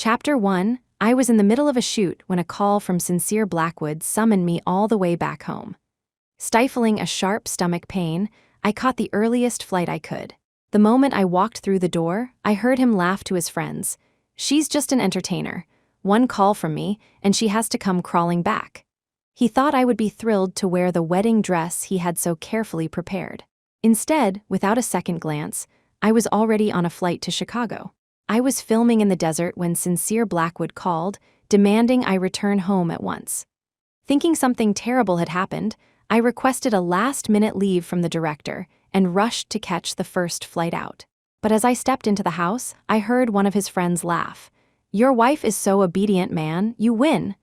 Chapter 1. I was in the middle of a shoot when a call from Sincere Blackwood summoned me all the way back home. Stifling a sharp stomach pain, I caught the earliest flight I could. The moment I walked through the door, I heard him laugh to his friends. "She's just an entertainer. One call from me, and she has to come crawling back." He thought I would be thrilled to wear the wedding dress he had so carefully prepared. Instead, without a second glance, I was already on a flight to Chicago. I was filming in the desert when Sincere Blackwood called, demanding I return home at once. Thinking something terrible had happened, I requested a last-minute leave from the director and rushed to catch the first flight out. But as I stepped into the house, I heard one of his friends laugh. "Your wife is so obedient, man, you win."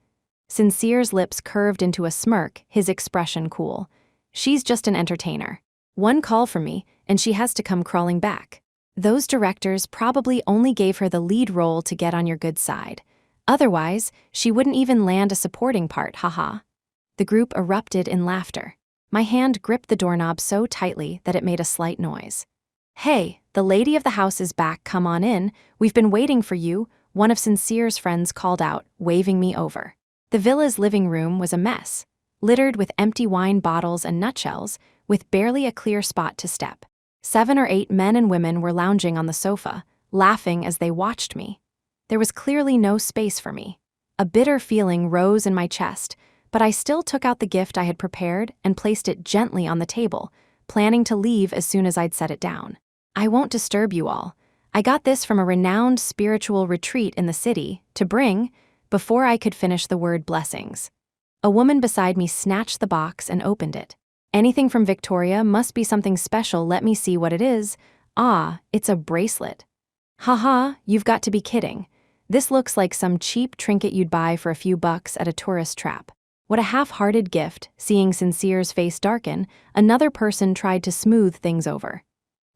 Sincere's lips curved into a smirk, his expression cool. "She's just an entertainer. One call from me, and she has to come crawling back. Those directors probably only gave her the lead role to get on your good side. Otherwise, she wouldn't even land a supporting part, haha." The group erupted in laughter. My hand gripped the doorknob so tightly that it made a slight noise. "Hey, the lady of the house is back, come on in. We've been waiting for you," one of Sincere's friends called out, waving me over. The villa's living room was a mess, littered with empty wine bottles and nutshells, with barely a clear spot to step. 7 or 8 men and women were lounging on the sofa, laughing as they watched me. There was clearly no space for me. A bitter feeling rose in my chest, but I still took out the gift I had prepared and placed it gently on the table, planning to leave as soon as I'd set it down. "I won't disturb you all. I got this from a renowned spiritual retreat in the city to bring," before I could finish the word blessings. A woman beside me snatched the box and opened it. "Anything from Victoria, must be something special, let me see what it is. Ah, it's a bracelet." "Haha, you've got to be kidding. This looks like some cheap trinket you'd buy for a few bucks at a tourist trap." What a half-hearted gift. Seeing Sincere's face darken, another person tried to smooth things over.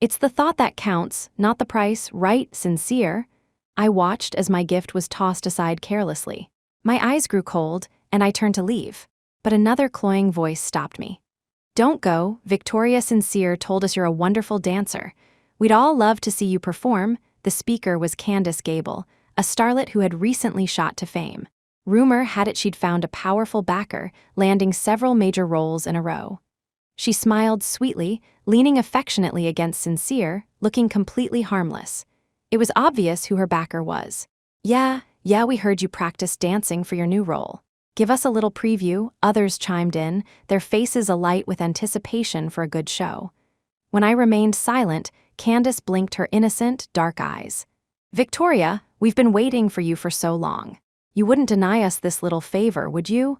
"It's the thought that counts, not the price, right, Sincere?" I watched as my gift was tossed aside carelessly. My eyes grew cold, and I turned to leave. But another cloying voice stopped me. "Don't go, Victoria Sincere told us you're a wonderful dancer. We'd all love to see you perform." The speaker was Candace Gable, a starlet who had recently shot to fame. Rumor had it she'd found a powerful backer, landing several major roles in a row. She smiled sweetly, leaning affectionately against Sincere, looking completely harmless. It was obvious who her backer was. Yeah, we heard you practice dancing for your new role. Give us a little preview," others chimed in, their faces alight with anticipation for a good show. When I remained silent, Candace blinked her innocent, dark eyes. "Victoria, we've been waiting for you for so long. You wouldn't deny us this little favor, would you?"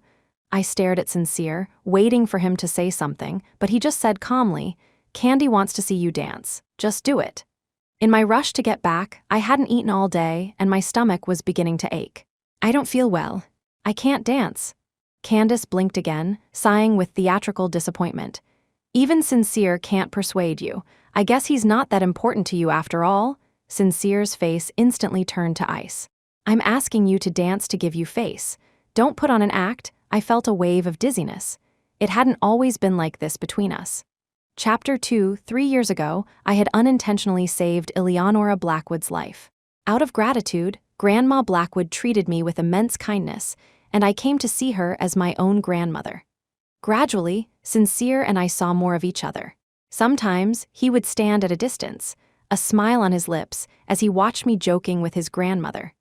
I stared at Sincere, waiting for him to say something, but he just said calmly, "Candy wants to see you dance. Just do it." In my rush to get back, I hadn't eaten all day, and my stomach was beginning to ache. "I don't feel well. I can't dance." Candace blinked again, sighing with theatrical disappointment. "Even Sincere can't persuade you. I guess he's not that important to you after all." Sincere's face instantly turned to ice. "I'm asking you to dance to give you face. Don't put on an act." I felt a wave of dizziness. It hadn't always been like this between us. Chapter 2. 3 years ago, I had unintentionally saved Eleonora Blackwood's life. Out of gratitude, Grandma Blackwood treated me with immense kindness, and I came to see her as my own grandmother. Gradually, Sincere and I saw more of each other. Sometimes, he would stand at a distance, a smile on his lips, as he watched me joking with his grandmother.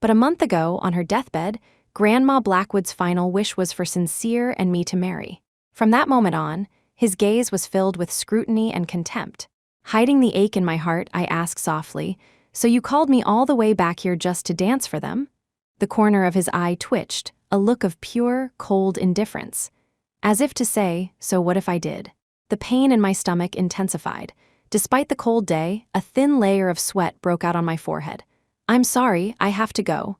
But a month ago, on her deathbed, Grandma Blackwood's final wish was for Sincere and me to marry. From that moment on, his gaze was filled with scrutiny and contempt. Hiding the ache in my heart, I asked softly, "So you called me all the way back here just to dance for them?" The corner of his eye twitched, a look of pure, cold indifference. As if to say, so what if I did? The pain in my stomach intensified. Despite the cold day, a thin layer of sweat broke out on my forehead. "I'm sorry, I have to go."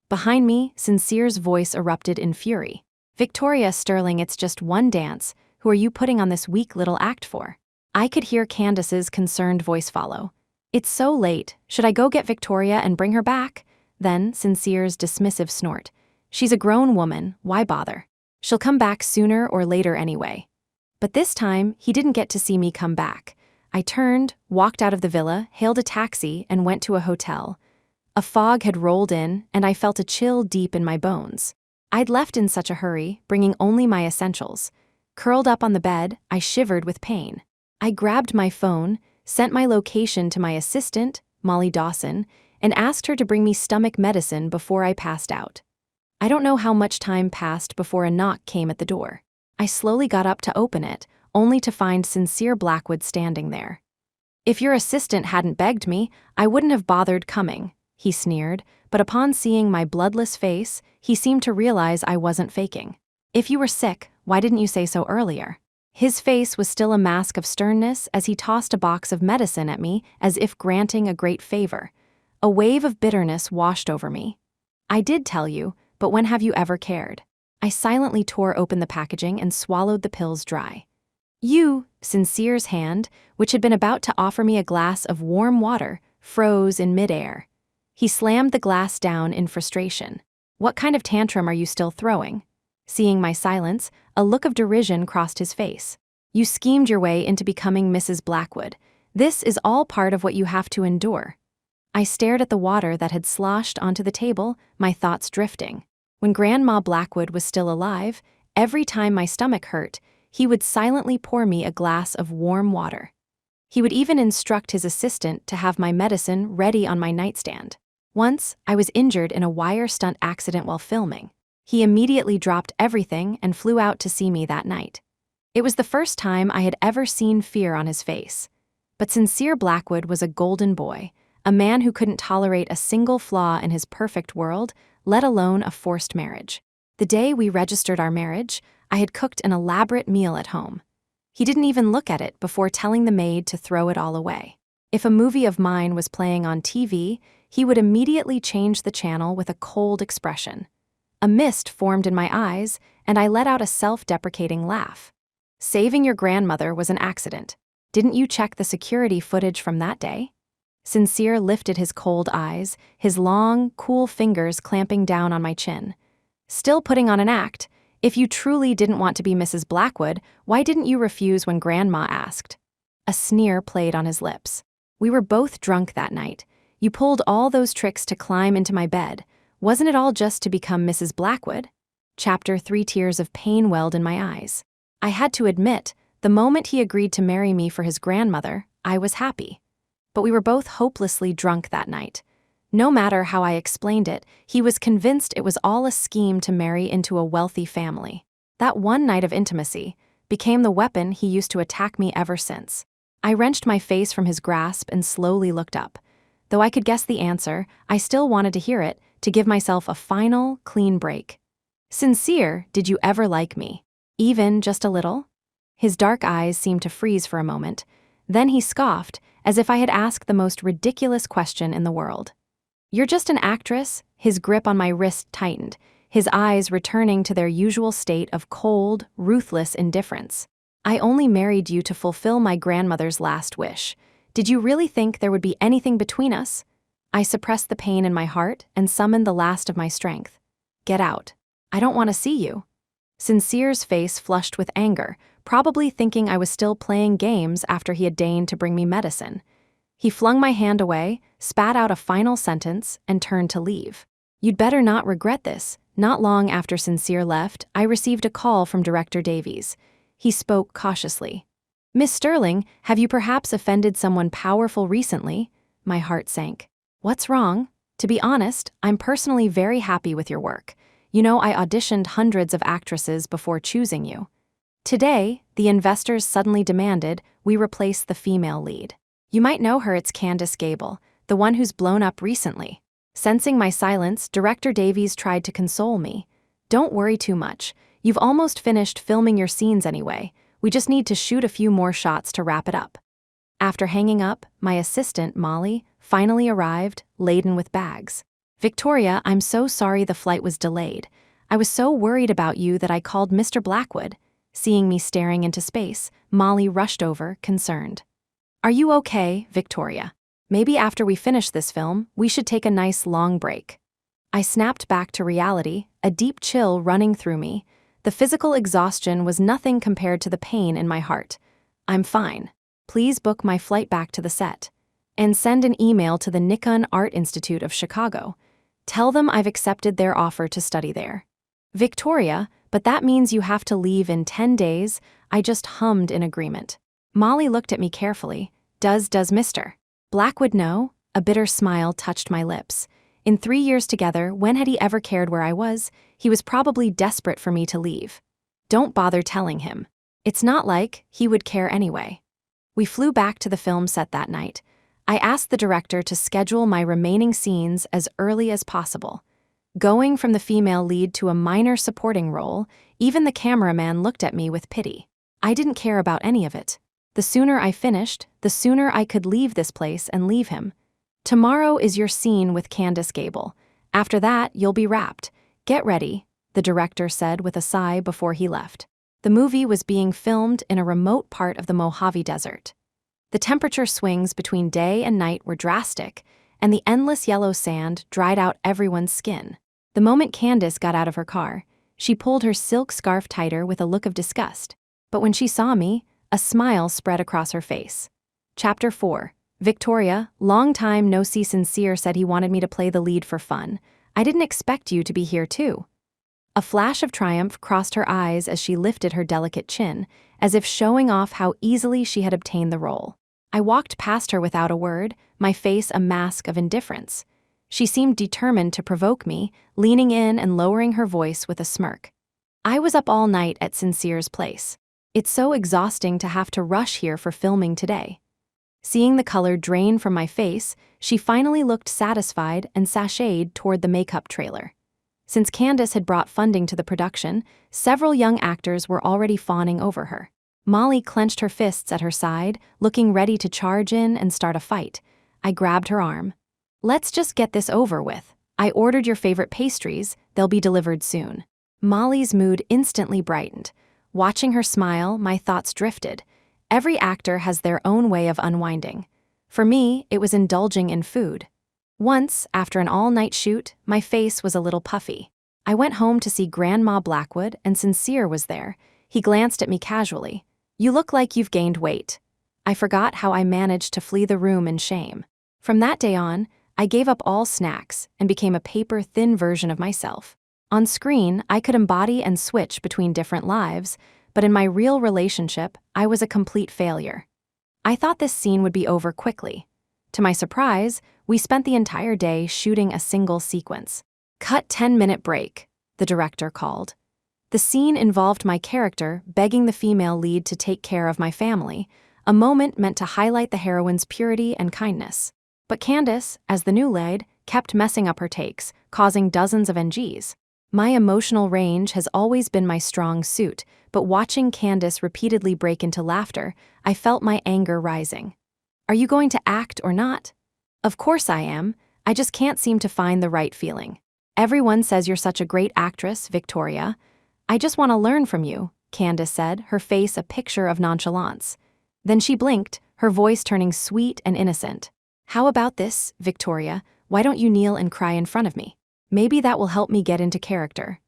Behind me, Sincere's voice erupted in fury. "Victoria Sterling, it's just one dance. Who are you putting on this weak little act for?" I could hear Candace's concerned voice follow. "It's so late. Should I go get Victoria and bring her back?" Then Sincere's dismissive snort. "She's a grown woman, why bother? She'll come back sooner or later anyway." But this time, he didn't get to see me come back. I turned, walked out of the villa, hailed a taxi, and went to a hotel. A fog had rolled in, and I felt a chill deep in my bones. I'd left in such a hurry, bringing only my essentials. Curled up on the bed, I shivered with pain. I grabbed my phone, sent my location to my assistant, Molly Dawson, and asked her to bring me stomach medicine before I passed out. I don't know how much time passed before a knock came at the door. I slowly got up to open it, only to find Sincere Blackwood standing there. "If your assistant hadn't begged me, I wouldn't have bothered coming," he sneered, but upon seeing my bloodless face, he seemed to realize I wasn't faking. "If you were sick, why didn't you say so earlier?" His face was still a mask of sternness as he tossed a box of medicine at me as if granting a great favor. A wave of bitterness washed over me. "I did tell you, but when have you ever cared?" I silently tore open the packaging and swallowed the pills dry. Sincere's hand, which had been about to offer me a glass of warm water, froze in midair. He slammed the glass down in frustration. "What kind of tantrum are you still throwing?" Seeing my silence, a look of derision crossed his face. "You schemed your way into becoming Mrs. Blackwood. This is all part of what you have to endure." I stared at the water that had sloshed onto the table, my thoughts drifting. When Grandma Blackwood was still alive, every time my stomach hurt, he would silently pour me a glass of warm water. He would even instruct his assistant to have my medicine ready on my nightstand. Once, I was injured in a wire stunt accident while filming. He immediately dropped everything and flew out to see me that night. It was the first time I had ever seen fear on his face. But Sincere Blackwood was a golden boy, a man who couldn't tolerate a single flaw in his perfect world, let alone a forced marriage. The day we registered our marriage, I had cooked an elaborate meal at home. He didn't even look at it before telling the maid to throw it all away. If a movie of mine was playing on TV, he would immediately change the channel with a cold expression. A mist formed in my eyes, and I let out a self-deprecating laugh. "Saving your grandmother was an accident. Didn't you check the security footage from that day?" Sincere lifted his cold eyes, his long, cool fingers clamping down on my chin. "Still putting on an act. If you truly didn't want to be Mrs. Blackwood, why didn't you refuse when Grandma asked?" A sneer played on his lips. "We were both drunk that night. You pulled all those tricks to climb into my bed. Wasn't it all just to become Mrs. Blackwood?" Chapter 3. Tears of pain welled in my eyes. I had to admit, the moment he agreed to marry me for his grandmother, I was happy. But we were both hopelessly drunk that night. No matter how I explained it, he was convinced it was all a scheme to marry into a wealthy family. That one night of intimacy became the weapon he used to attack me ever since. I wrenched my face from his grasp and slowly looked up. Though I could guess the answer, I still wanted to hear it, to give myself a final, clean break. "Sincere, did you ever like me? Even just a little?" His dark eyes seemed to freeze for a moment. Then he scoffed, as if I had asked the most ridiculous question in the world. "You're just an actress." His grip on my wrist tightened, his eyes returning to their usual state of cold, ruthless indifference. "I only married you to fulfill my grandmother's last wish. Did you really think there would be anything between us?" I suppressed the pain in my heart and summoned the last of my strength. "Get out. I don't want to see you." Sincere's face flushed with anger, probably thinking I was still playing games after he had deigned to bring me medicine. He flung my hand away, spat out a final sentence, and turned to leave. "You'd better not regret this." Not long after Sincere left, I received a call from Director Davies. He spoke cautiously. "Miss Sterling, have you perhaps offended someone powerful recently?" My heart sank. "What's wrong? To be honest, I'm personally very happy with your work. You know, I auditioned hundreds of actresses before choosing you. Today, the investors suddenly demanded we replace the female lead. You might know her, it's Candace Gable, the one who's blown up recently." Sensing my silence, Director Davies tried to console me. "Don't worry too much. You've almost finished filming your scenes anyway. We just need to shoot a few more shots to wrap it up." After hanging up, my assistant, Molly, finally arrived, laden with bags. "Victoria, I'm so sorry the flight was delayed. I was so worried about you that I called Mr. Blackwood." Seeing me staring into space, Molly rushed over, concerned. "Are you okay, Victoria? Maybe after we finish this film, we should take a nice long break." I snapped back to reality, a deep chill running through me. The physical exhaustion was nothing compared to the pain in my heart. "I'm fine. Please book my flight back to the set." and send an email to the Nikon Art Institute of Chicago. Tell them I've accepted their offer to study there. Victoria, but that means you have to leave in 10 days, I just hummed in agreement. Molly looked at me carefully. Does Mr. Blackwood know? A bitter smile touched my lips. In 3 years together, when had he ever cared where I was? He was probably desperate for me to leave. Don't bother telling him. It's not like he would care anyway. We flew back to the film set that night. I asked the director to schedule my remaining scenes as early as possible. Going from the female lead to a minor supporting role, even the cameraman looked at me with pity. I didn't care about any of it. The sooner I finished, the sooner I could leave this place and leave him. Tomorrow is your scene with Candace Gable. After that, you'll be wrapped. Get ready, the director said with a sigh before he left. The movie was being filmed in a remote part of the Mojave Desert. The temperature swings between day and night were drastic, and the endless yellow sand dried out everyone's skin. The moment Candace got out of her car, she pulled her silk scarf tighter with a look of disgust. But when she saw me, a smile spread across her face. Chapter 4. Victoria, long time no see. Sincere said he wanted me to play the lead for fun. I didn't expect you to be here too. A flash of triumph crossed her eyes as she lifted her delicate chin, as if showing off how easily she had obtained the role. I walked past her without a word, my face a mask of indifference. She seemed determined to provoke me, leaning in and lowering her voice with a smirk. I was up all night at Sincere's place. It's so exhausting to have to rush here for filming today. Seeing the color drain from my face, she finally looked satisfied and sashayed toward the makeup trailer. Since Candace had brought funding to the production, several young actors were already fawning over her. Molly clenched her fists at her side, looking ready to charge in and start a fight. I grabbed her arm. Let's just get this over with. I ordered your favorite pastries, they'll be delivered soon. Molly's mood instantly brightened. Watching her smile, my thoughts drifted. Every actor has their own way of unwinding. For me, it was indulging in food. Once, after an all-night shoot, my face was a little puffy. I went home to see Grandma Blackwood, and Sincere was there. He glanced at me casually. You look like you've gained weight. I forgot how I managed to flee the room in shame. From that day on, I gave up all snacks and became a paper-thin version of myself. On screen, I could embody and switch between different lives, but in my real relationship, I was a complete failure. I thought this scene would be over quickly. To my surprise, we spent the entire day shooting a single sequence. Cut 10-minute break, the director called. The scene involved my character begging the female lead to take care of my family, a moment meant to highlight the heroine's purity and kindness. But Candace, as the new lead, kept messing up her takes, causing dozens of NGs. My emotional range has always been my strong suit, but watching Candace repeatedly break into laughter, I felt my anger rising. Are you going to act or not? Of course I am. I just can't seem to find the right feeling. Everyone says you're such a great actress, Victoria. I just want to learn from you, Candace said, her face a picture of nonchalance. Then she blinked, her voice turning sweet and innocent. How about this, Victoria? Why don't you kneel and cry in front of me? Maybe that will help me get into character.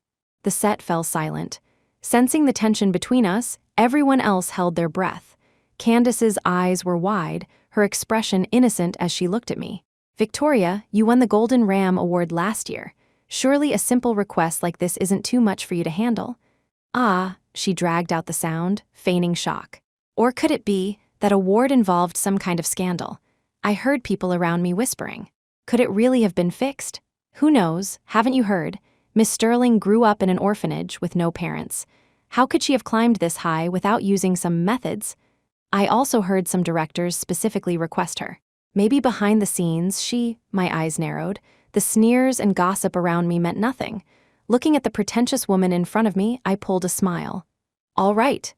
The set fell silent. Sensing the tension between us, everyone else held their breath. Candace's eyes were wide, her expression innocent as she looked at me. Victoria, you won the Golden Ram Award last year. Surely a simple request like this isn't too much for you to handle. Ah, she dragged out the sound, feigning shock. Or could it be that award involved some kind of scandal? I heard people around me whispering. Could it really have been fixed? Who knows, haven't you heard? Miss Sterling grew up in an orphanage with no parents. How could she have climbed this high without using some methods? I also heard some directors specifically request her. Maybe behind the scenes my eyes narrowed. The sneers and gossip around me meant nothing. Looking at the pretentious woman in front of me, I pulled a smile. All right.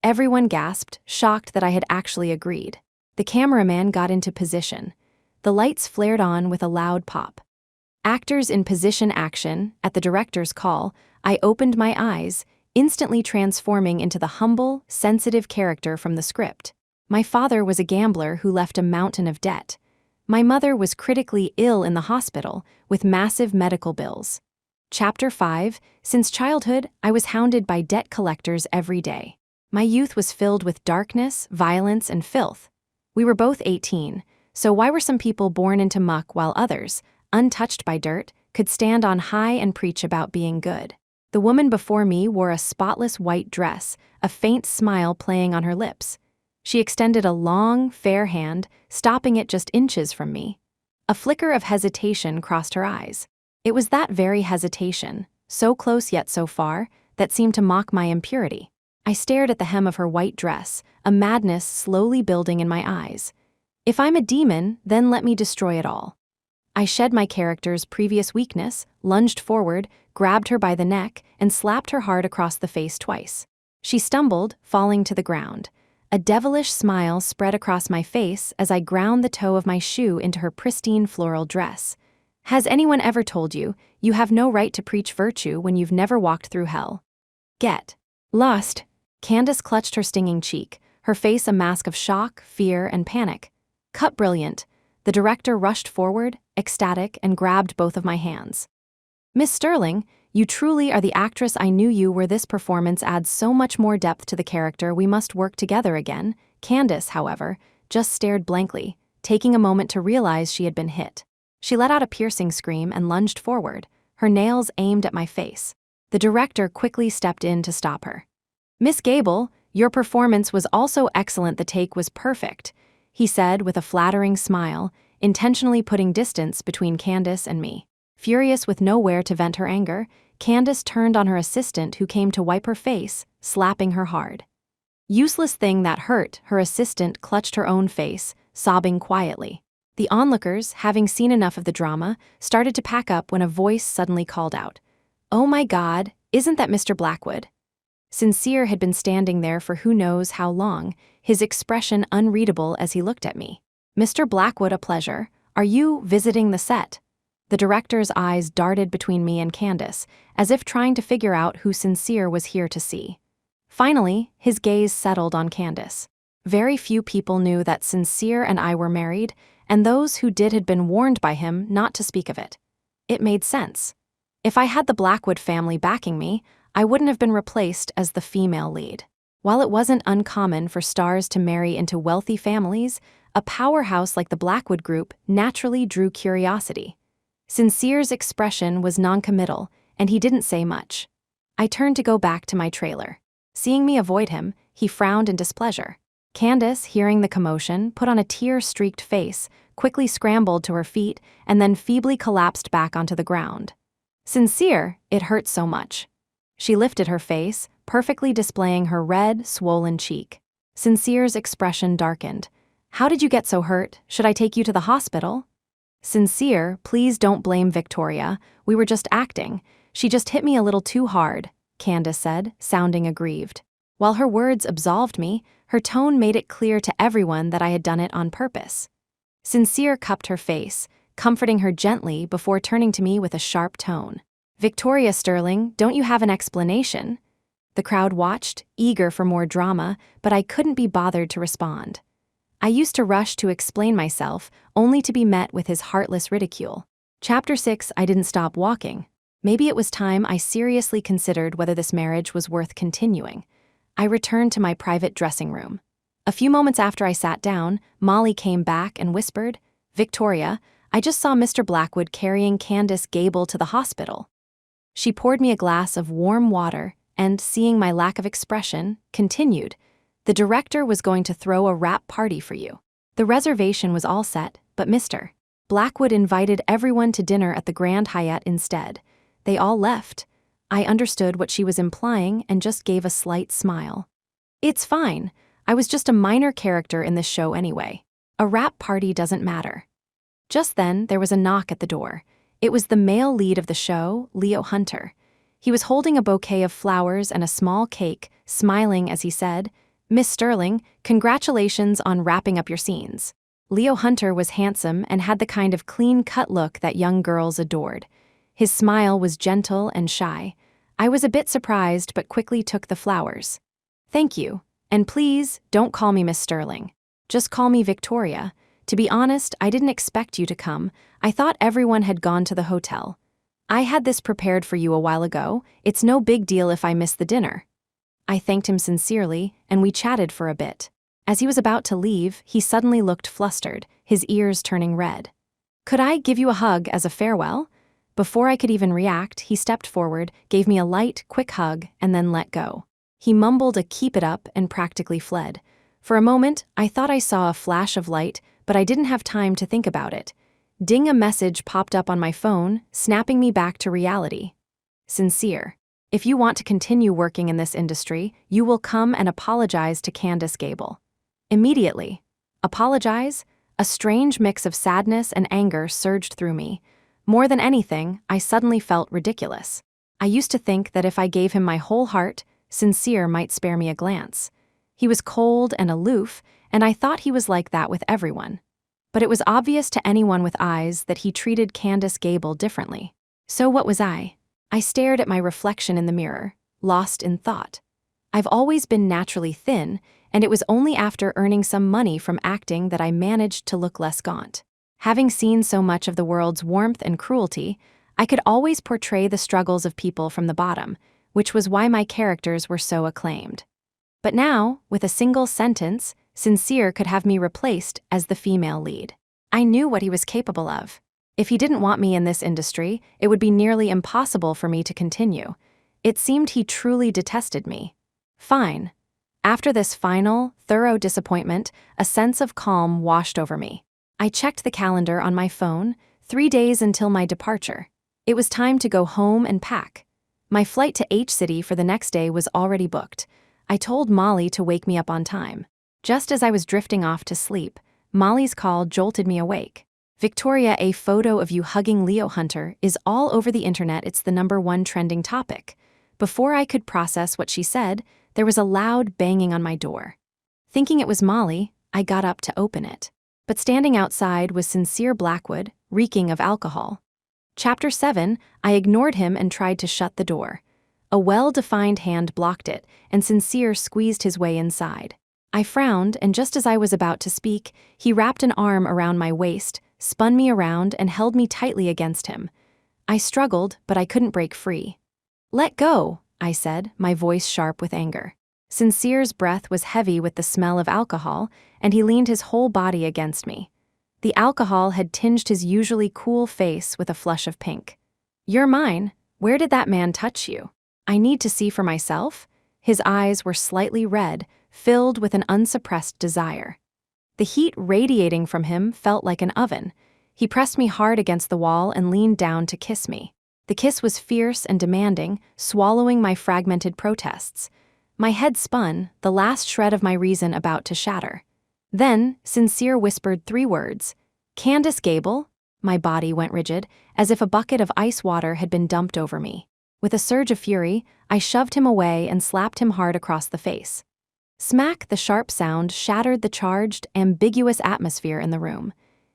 Everyone gasped, shocked that I had actually agreed. The cameraman got into position. The lights flared on with a loud pop. Actors in position action, at the director's call, I opened my eyes, instantly transforming into the humble, sensitive character from the script. My father was a gambler who left a mountain of debt. My mother was critically ill in the hospital, with massive medical bills. Chapter 5. Since childhood, I was hounded by debt collectors every day. My youth was filled with darkness, violence, and filth. We were both 18, So why were some people born into muck while others, untouched by dirt, could stand on high and preach about being good? The woman before me wore a spotless white dress, a faint smile playing on her lips. She extended a long, fair hand, stopping it just inches from me. A flicker of hesitation crossed her eyes. It was that very hesitation, so close yet so far, that seemed to mock my impurity. I stared at the hem of her white dress, a madness slowly building in my eyes. If I'm a demon, then let me destroy it all. I shed my character's previous weakness, lunged forward, grabbed her by the neck, and slapped her hard across the face twice. She stumbled, falling to the ground. A devilish smile spread across my face as I ground the toe of my shoe into her pristine floral dress. Has anyone ever told you, you have no right to preach virtue when you've never walked through hell? Get lost. Candace clutched her stinging cheek, her face a mask of shock, fear, and panic. Cut brilliant. The director rushed forward, ecstatic, and grabbed both of my hands. Miss Sterling, you truly are the actress I knew you were. This performance adds so much more depth to the character. We must work together again. Candace, however, just stared blankly, taking a moment to realize she had been hit. She let out a piercing scream and lunged forward, her nails aimed at my face. The director quickly stepped in to stop her. Miss Gable, your performance was also excellent. The take was perfect, he said with a flattering smile, intentionally putting distance between Candace and me. Furious with nowhere to vent her anger, Candace turned on her assistant who came to wipe her face, slapping her hard. Useless thing that hurt, her assistant clutched her own face, sobbing quietly. The onlookers, having seen enough of the drama, started to pack up when a voice suddenly called out, "Oh my God, isn't that Mr. Blackwood?" Sincere had been standing there for who knows how long, his expression unreadable as he looked at me. "Mr. Blackwood, a pleasure. Are you visiting the set?" The director's eyes darted between me and Candace, as if trying to figure out who Sincere was here to see. Finally, his gaze settled on Candace. Very few people knew that Sincere and I were married, and those who did had been warned by him not to speak of it. It made sense. If I had the Blackwood family backing me, I wouldn't have been replaced as the female lead. While it wasn't uncommon for stars to marry into wealthy families, a powerhouse like the Blackwood Group naturally drew curiosity. Sincere's expression was noncommittal, and he didn't say much. I turned to go back to my trailer. Seeing me avoid him, he frowned in displeasure. Candace, hearing the commotion, put on a tear-streaked face, quickly scrambled to her feet, and then feebly collapsed back onto the ground. Sincere, it hurt so much. She lifted her face, perfectly displaying her red, swollen cheek. Sincere's expression darkened. How did you get so hurt? Should I take you to the hospital? Sincere, please don't blame Victoria. We were just acting. She just hit me a little too hard, Candace said, sounding aggrieved. While her words absolved me, her tone made it clear to everyone that I had done it on purpose. Sincere cupped her face, comforting her gently before turning to me with a sharp tone. Victoria Sterling, don't you have an explanation? The crowd watched, eager for more drama, but I couldn't be bothered to respond. I used to rush to explain myself, only to be met with his heartless ridicule. Chapter 6. I didn't stop walking. Maybe it was time I seriously considered whether this marriage was worth continuing. I returned to my private dressing room. A few moments after I sat down, Molly came back and whispered, Victoria, I just saw Mr. Blackwood carrying Candace Gable to the hospital. She poured me a glass of warm water and, seeing my lack of expression, continued, the director was going to throw a wrap party for you. The reservation was all set, but Mr. Blackwood invited everyone to dinner at the Grand Hyatt instead. They all left. I understood what she was implying and just gave a slight smile. It's fine. I was just a minor character in this show anyway. A wrap party doesn't matter. Just then, there was a knock at the door. It was the male lead of the show, Leo Hunter. He was holding a bouquet of flowers and a small cake, smiling as he said, Miss Sterling, congratulations on wrapping up your scenes. Leo Hunter was handsome and had the kind of clean-cut look that young girls adored. His smile was gentle and shy. I was a bit surprised but quickly took the flowers. Thank you, and please, don't call me Miss Sterling. Just call me Victoria. To be honest, I didn't expect you to come. I thought everyone had gone to the hotel. I had this prepared for you a while ago. It's no big deal if I miss the dinner. I thanked him sincerely, and we chatted for a bit. As he was about to leave, he suddenly looked flustered, his ears turning red. "Could I give you a hug as a farewell?" Before I could even react, he stepped forward, gave me a light, quick hug, and then let go. He mumbled a "keep it up" and practically fled. For a moment, I thought I saw a flash of light, but I didn't have time to think about it. Ding, a message popped up on my phone, snapping me back to reality. Sincere. If you want to continue working in this industry, you will come and apologize to Candace Gable. Immediately. Apologize? A strange mix of sadness and anger surged through me. More than anything, I suddenly felt ridiculous. I used to think that if I gave him my whole heart, Sincere might spare me a glance. He was cold and aloof, and I thought he was like that with everyone. But it was obvious to anyone with eyes that he treated Candace Gable differently. So what was I? I stared at my reflection in the mirror, lost in thought. I've always been naturally thin, and it was only after earning some money from acting that I managed to look less gaunt. Having seen so much of the world's warmth and cruelty, I could always portray the struggles of people from the bottom, which was why my characters were so acclaimed. But now, with a single sentence, Sincere could have me replaced as the female lead. I knew what he was capable of. If he didn't want me in this industry, it would be nearly impossible for me to continue. It seemed he truly detested me. Fine. After this final, thorough disappointment, a sense of calm washed over me. I checked the calendar on my phone, 3 days until my departure. It was time to go home and pack. My flight to H-City for the next day was already booked. I told Molly to wake me up on time. Just as I was drifting off to sleep, Molly's call jolted me awake. "Victoria, a photo of you hugging Leo Hunter is all over the internet. It's the #1 trending topic." Before I could process what she said, there was a loud banging on my door. Thinking it was Molly, I got up to open it. But standing outside was Sincere Blackwood, reeking of alcohol. Chapter 7, I ignored him and tried to shut the door. A well-defined hand blocked it, and Sincere squeezed his way inside. I frowned, and just as I was about to speak, he wrapped an arm around my waist, spun me around, and held me tightly against him. I struggled, but I couldn't break free. "Let go," I said, my voice sharp with anger. Sincere's breath was heavy with the smell of alcohol, and he leaned his whole body against me. The alcohol had tinged his usually cool face with a flush of pink. "You're mine. Where did that man touch you? I need to see for myself." His eyes were slightly red, filled with an unsuppressed desire. The heat radiating from him felt like an oven. He pressed me hard against the wall and leaned down to kiss me. The kiss was fierce and demanding, swallowing my fragmented protests. My head spun, the last shred of my reason about to shatter. Then, Sincere whispered 3 words. "Candace Gable?" My body went rigid, as if a bucket of ice water had been dumped over me. With a surge of fury, I shoved him away and slapped him hard across the face. Smack! The sharp sound shattered the charged, ambiguous atmosphere in the room.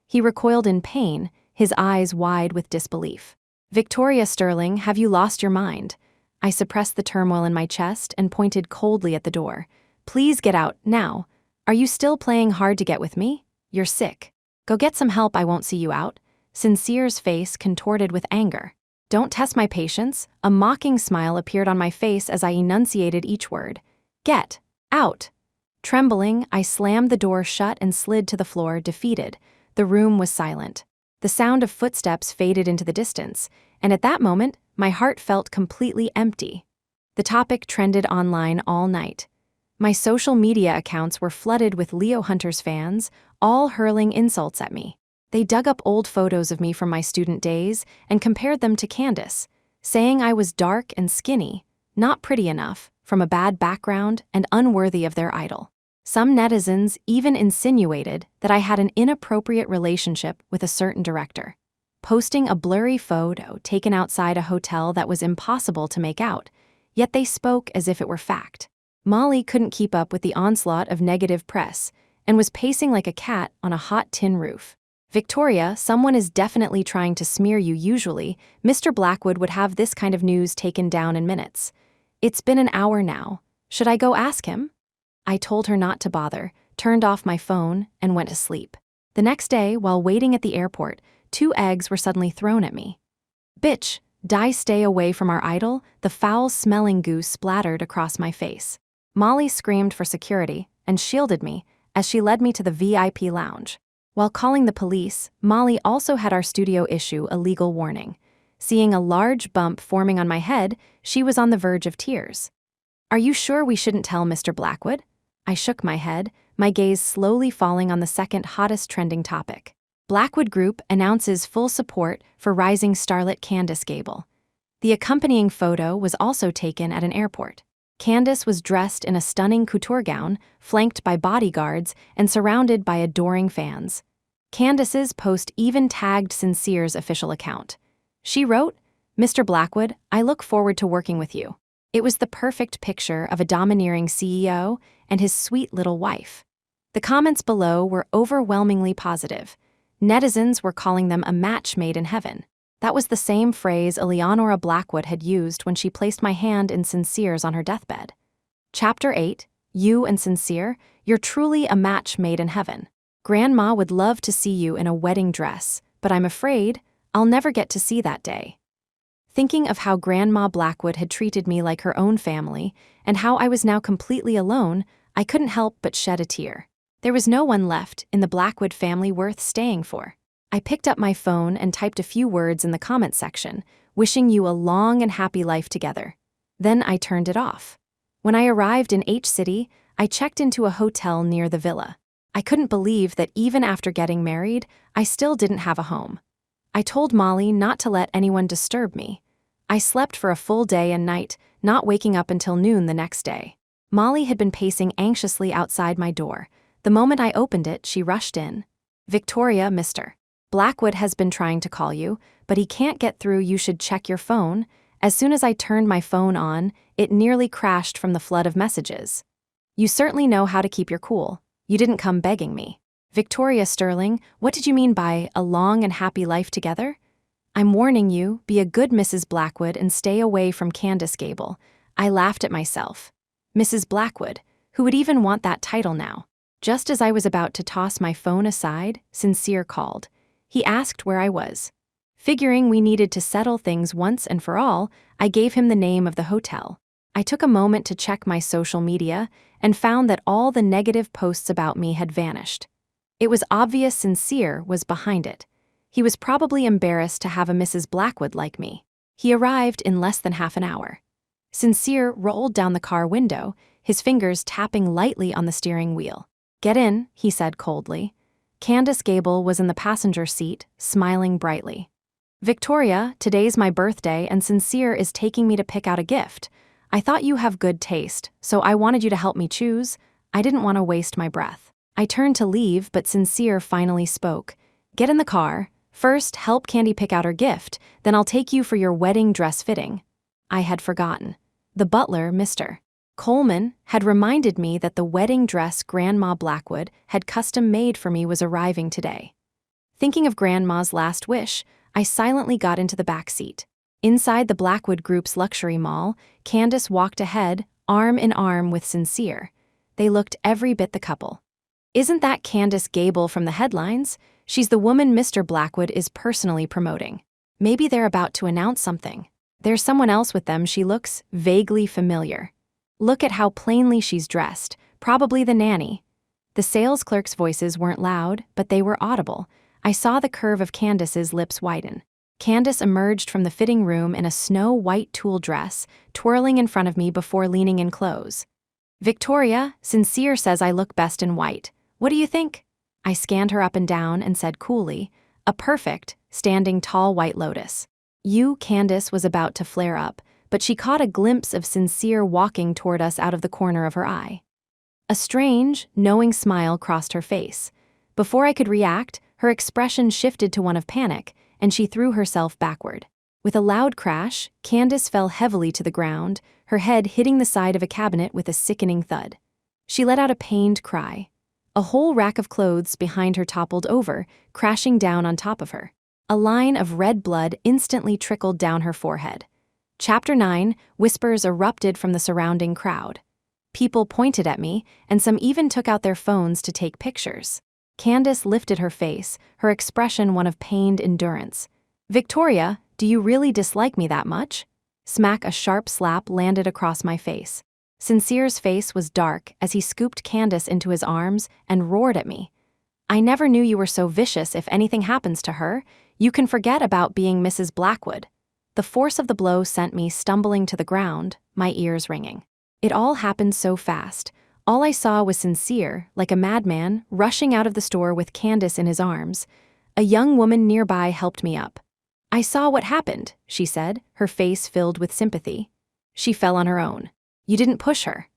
He recoiled in pain, his eyes wide with disbelief. "Victoria Sterling, have you lost your mind?" I suppressed the turmoil in my chest and pointed coldly at the door. "Please get out, now. Are you still playing hard to get with me? You're sick. Go get some help, I won't see you out." Sincere's face contorted with anger. "Don't test my patience." A mocking smile appeared on my face as I enunciated each word. "Get out." Trembling, I slammed the door shut and slid to the floor, defeated. The room was silent. The sound of footsteps faded into the distance, and at that moment, my heart felt completely empty. The topic trended online all night. My social media accounts were flooded with Leo Hunter's fans, all hurling insults at me. They dug up old photos of me from my student days and compared them to Candace, saying I was dark and skinny, not pretty enough, from a bad background, and unworthy of their idol. Some netizens even insinuated that I had an inappropriate relationship with a certain director, posting a blurry photo taken outside a hotel that was impossible to make out, yet they spoke as if it were fact. Molly couldn't keep up with the onslaught of negative press and was pacing like a cat on a hot tin roof. "Victoria, someone is definitely trying to smear you. Usually, Mr. Blackwood would have this kind of news taken down in minutes. It's been an hour now. Should I go ask him?" I told her not to bother, turned off my phone, and went to sleep. The next day, while waiting at the airport, 2 eggs were suddenly thrown at me. "Bitch, stay away from our idol." The foul-smelling goose splattered across my face. Molly screamed for security and shielded me as she led me to the VIP lounge. While calling the police, Molly also had our studio issue a legal warning. Seeing a large bump forming on my head, she was on the verge of tears. "Are you sure we shouldn't tell Mr. Blackwood?" I shook my head, my gaze slowly falling on the second hottest trending topic. Blackwood Group announces full support for rising starlet Candace Gable. The accompanying photo was also taken at an airport. Candace was dressed in a stunning couture gown, flanked by bodyguards and surrounded by adoring fans. Candace's post even tagged Sincere's official account. She wrote, "Mr. Blackwood, I look forward to working with you." It was the perfect picture of a domineering CEO and his sweet little wife. The comments below were overwhelmingly positive. Netizens were calling them a match made in heaven. That was the same phrase Eleonora Blackwood had used when she placed my hand in Sincere's on her deathbed. Chapter 8, You and Sincere, You're truly a match made in heaven. Grandma would love to see you in a wedding dress, but I'm afraid I'll never get to see that day. Thinking of how Grandma Blackwood had treated me like her own family, and how I was now completely alone, I couldn't help but shed a tear. There was no one left in the Blackwood family worth staying for. I picked up my phone and typed a few words in the comment section, wishing you a long and happy life together. Then I turned it off. When I arrived in H-City, I checked into a hotel near the villa. I couldn't believe that even after getting married, I still didn't have a home. I told Molly not to let anyone disturb me. I slept for a full day and night, not waking up until noon the next day. Molly had been pacing anxiously outside my door. The moment I opened it, she rushed in. "Victoria, Mr. Blackwood has been trying to call you, but he can't get through. You should check your phone." As soon as I turned my phone on, it nearly crashed from the flood of messages. "You certainly know how to keep your cool. You didn't come begging me." "Victoria Sterling, what did you mean by a long and happy life together?" "I'm warning you, be a good Mrs. Blackwood and stay away from Candace Gable." I laughed at myself. Mrs. Blackwood, who would even want that title now? Just as I was about to toss my phone aside, Sincere called. He asked where I was. Figuring we needed to settle things once and for all, I gave him the name of the hotel. I took a moment to check my social media and found that all the negative posts about me had vanished. It was obvious Sincere was behind it. He was probably embarrassed to have a Mrs. Blackwood like me. He arrived in less than half an hour. Sincere rolled down the car window, his fingers tapping lightly on the steering wheel. "Get in," he said coldly. Candace Gable was in the passenger seat, smiling brightly. "Victoria, today's my birthday and Sincere is taking me to pick out a gift. I thought you have good taste, so I wanted you to help me choose. I didn't want to waste my breath." I turned to leave, but Sincere finally spoke. "Get in the car. First, help Candy pick out her gift, then I'll take you for your wedding dress fitting." I had forgotten. The butler, Mr. Coleman, had reminded me that the wedding dress Grandma Blackwood had custom made for me was arriving today. Thinking of Grandma's last wish, I silently got into the back seat. Inside the Blackwood Group's luxury mall, Candace walked ahead, arm in arm with Sincere. They looked every bit the couple. "Isn't that Candace Gable from the headlines? She's the woman Mr. Blackwood is personally promoting. Maybe they're about to announce something. There's someone else with them. She looks vaguely familiar. Look at how plainly she's dressed, probably the nanny." The sales clerks' voices weren't loud, but they were audible. I saw the curve of Candace's lips widen. Candace emerged from the fitting room in a snow-white tulle dress, twirling in front of me before leaning in close. "Victoria, Sincere says I look best in white. What do you think?" I scanned her up and down and said coolly, "A perfect, standing tall white lotus." Candace was about to flare up, but she caught a glimpse of Sincere walking toward us out of the corner of her eye. A strange, knowing smile crossed her face. Before I could react, her expression shifted to one of panic, and she threw herself backward. With a loud crash, Candace fell heavily to the ground, her head hitting the side of a cabinet with a sickening thud. She let out a pained cry. A whole rack of clothes behind her toppled over, crashing down on top of her. A line of red blood instantly trickled down her forehead. Chapter 9, whispers erupted from the surrounding crowd. People pointed at me, and some even took out their phones to take pictures. Candace lifted her face, her expression one of pained endurance. "Victoria, do you really dislike me that much?" Smack, a sharp slap landed across my face. Sincere's face was dark as he scooped Candace into his arms and roared at me. I never knew you were so vicious. If anything happens to her, you can forget about being Mrs. Blackwood." The force of the blow sent me stumbling to the ground, my ears ringing. It all happened so fast. All I saw was Sincere, like a madman, rushing out of the store with Candace in his arms. A young woman nearby helped me up. "I saw what happened," she said, her face filled with sympathy. "She fell on her own. You didn't push her."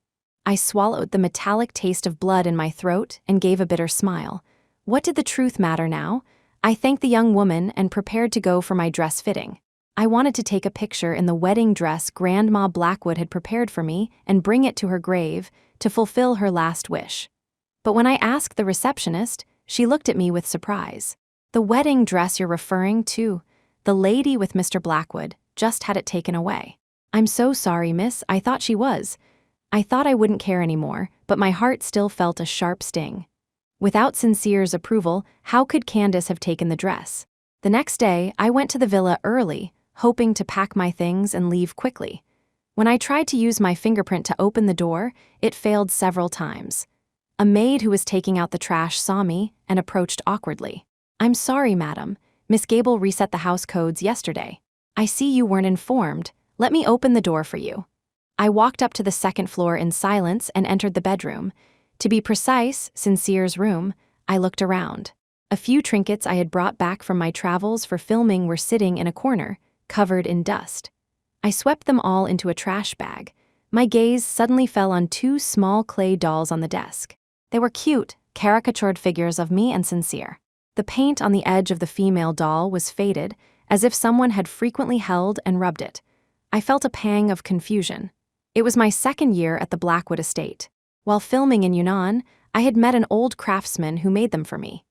I swallowed the metallic taste of blood in my throat and gave a bitter smile. What did the truth matter now? I thanked the young woman and prepared to go for my dress fitting. I wanted to take a picture in the wedding dress Grandma Blackwood had prepared for me and bring it to her grave to fulfill her last wish. But when I asked the receptionist, she looked at me with surprise. "The wedding dress you're referring to? The lady with Mr. Blackwood just had it taken away." "I'm so sorry, miss. I thought she was." I thought I wouldn't care anymore, but my heart still felt a sharp sting. Without Sincere's approval, how could Candace have taken the dress? The next day, I went to the villa early, hoping to pack my things and leave quickly. When I tried to use my fingerprint to open the door, it failed several times. A maid who was taking out the trash saw me and approached awkwardly. "I'm sorry, madam. Miss Gable reset the house codes yesterday. I see you weren't informed. Let me open the door for you." I walked up to the second floor in silence and entered the bedroom. To be precise, Sincere's room. I looked around. A few trinkets I had brought back from my travels for filming were sitting in a corner, covered in dust. I swept them all into a trash bag. My gaze suddenly fell on two small clay dolls on the desk. They were cute, caricatured figures of me and Sincere. The paint on the edge of the female doll was faded, as if someone had frequently held and rubbed it. I felt a pang of confusion. It was my second year at the Blackwood estate. While filming in Yunnan, I had met an old craftsman who made them for me.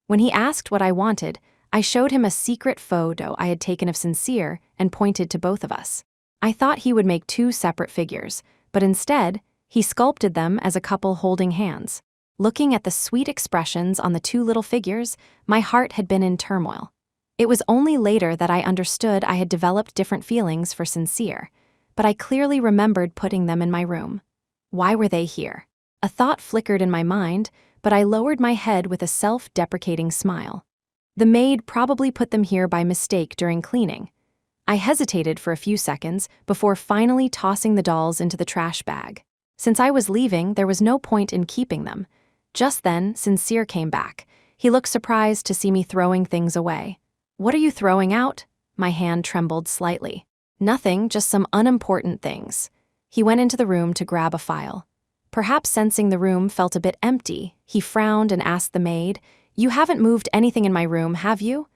When he asked what I wanted, I showed him a secret photo I had taken of Sincere and pointed to both of us. I thought he would make two separate figures, but instead, he sculpted them as a couple holding hands. Looking at the sweet expressions on the two little figures, my heart had been in turmoil. It was only later that I understood I had developed different feelings for Sincere, but I clearly remembered putting them in my room. Why were they here? A thought flickered in my mind, but I lowered my head with a self-deprecating smile. The maid probably put them here by mistake during cleaning. I hesitated for a few seconds before finally tossing the dolls into the trash bag. Since I was leaving, there was no point in keeping them. Just then, Sincere came back. He looked surprised to see me throwing things away. "What are you throwing out?" My hand trembled slightly. "Nothing, just some unimportant things." He went into the room to grab a file. Perhaps sensing the room felt a bit empty, he frowned and asked the maid, "You haven't moved anything in my room, have you?"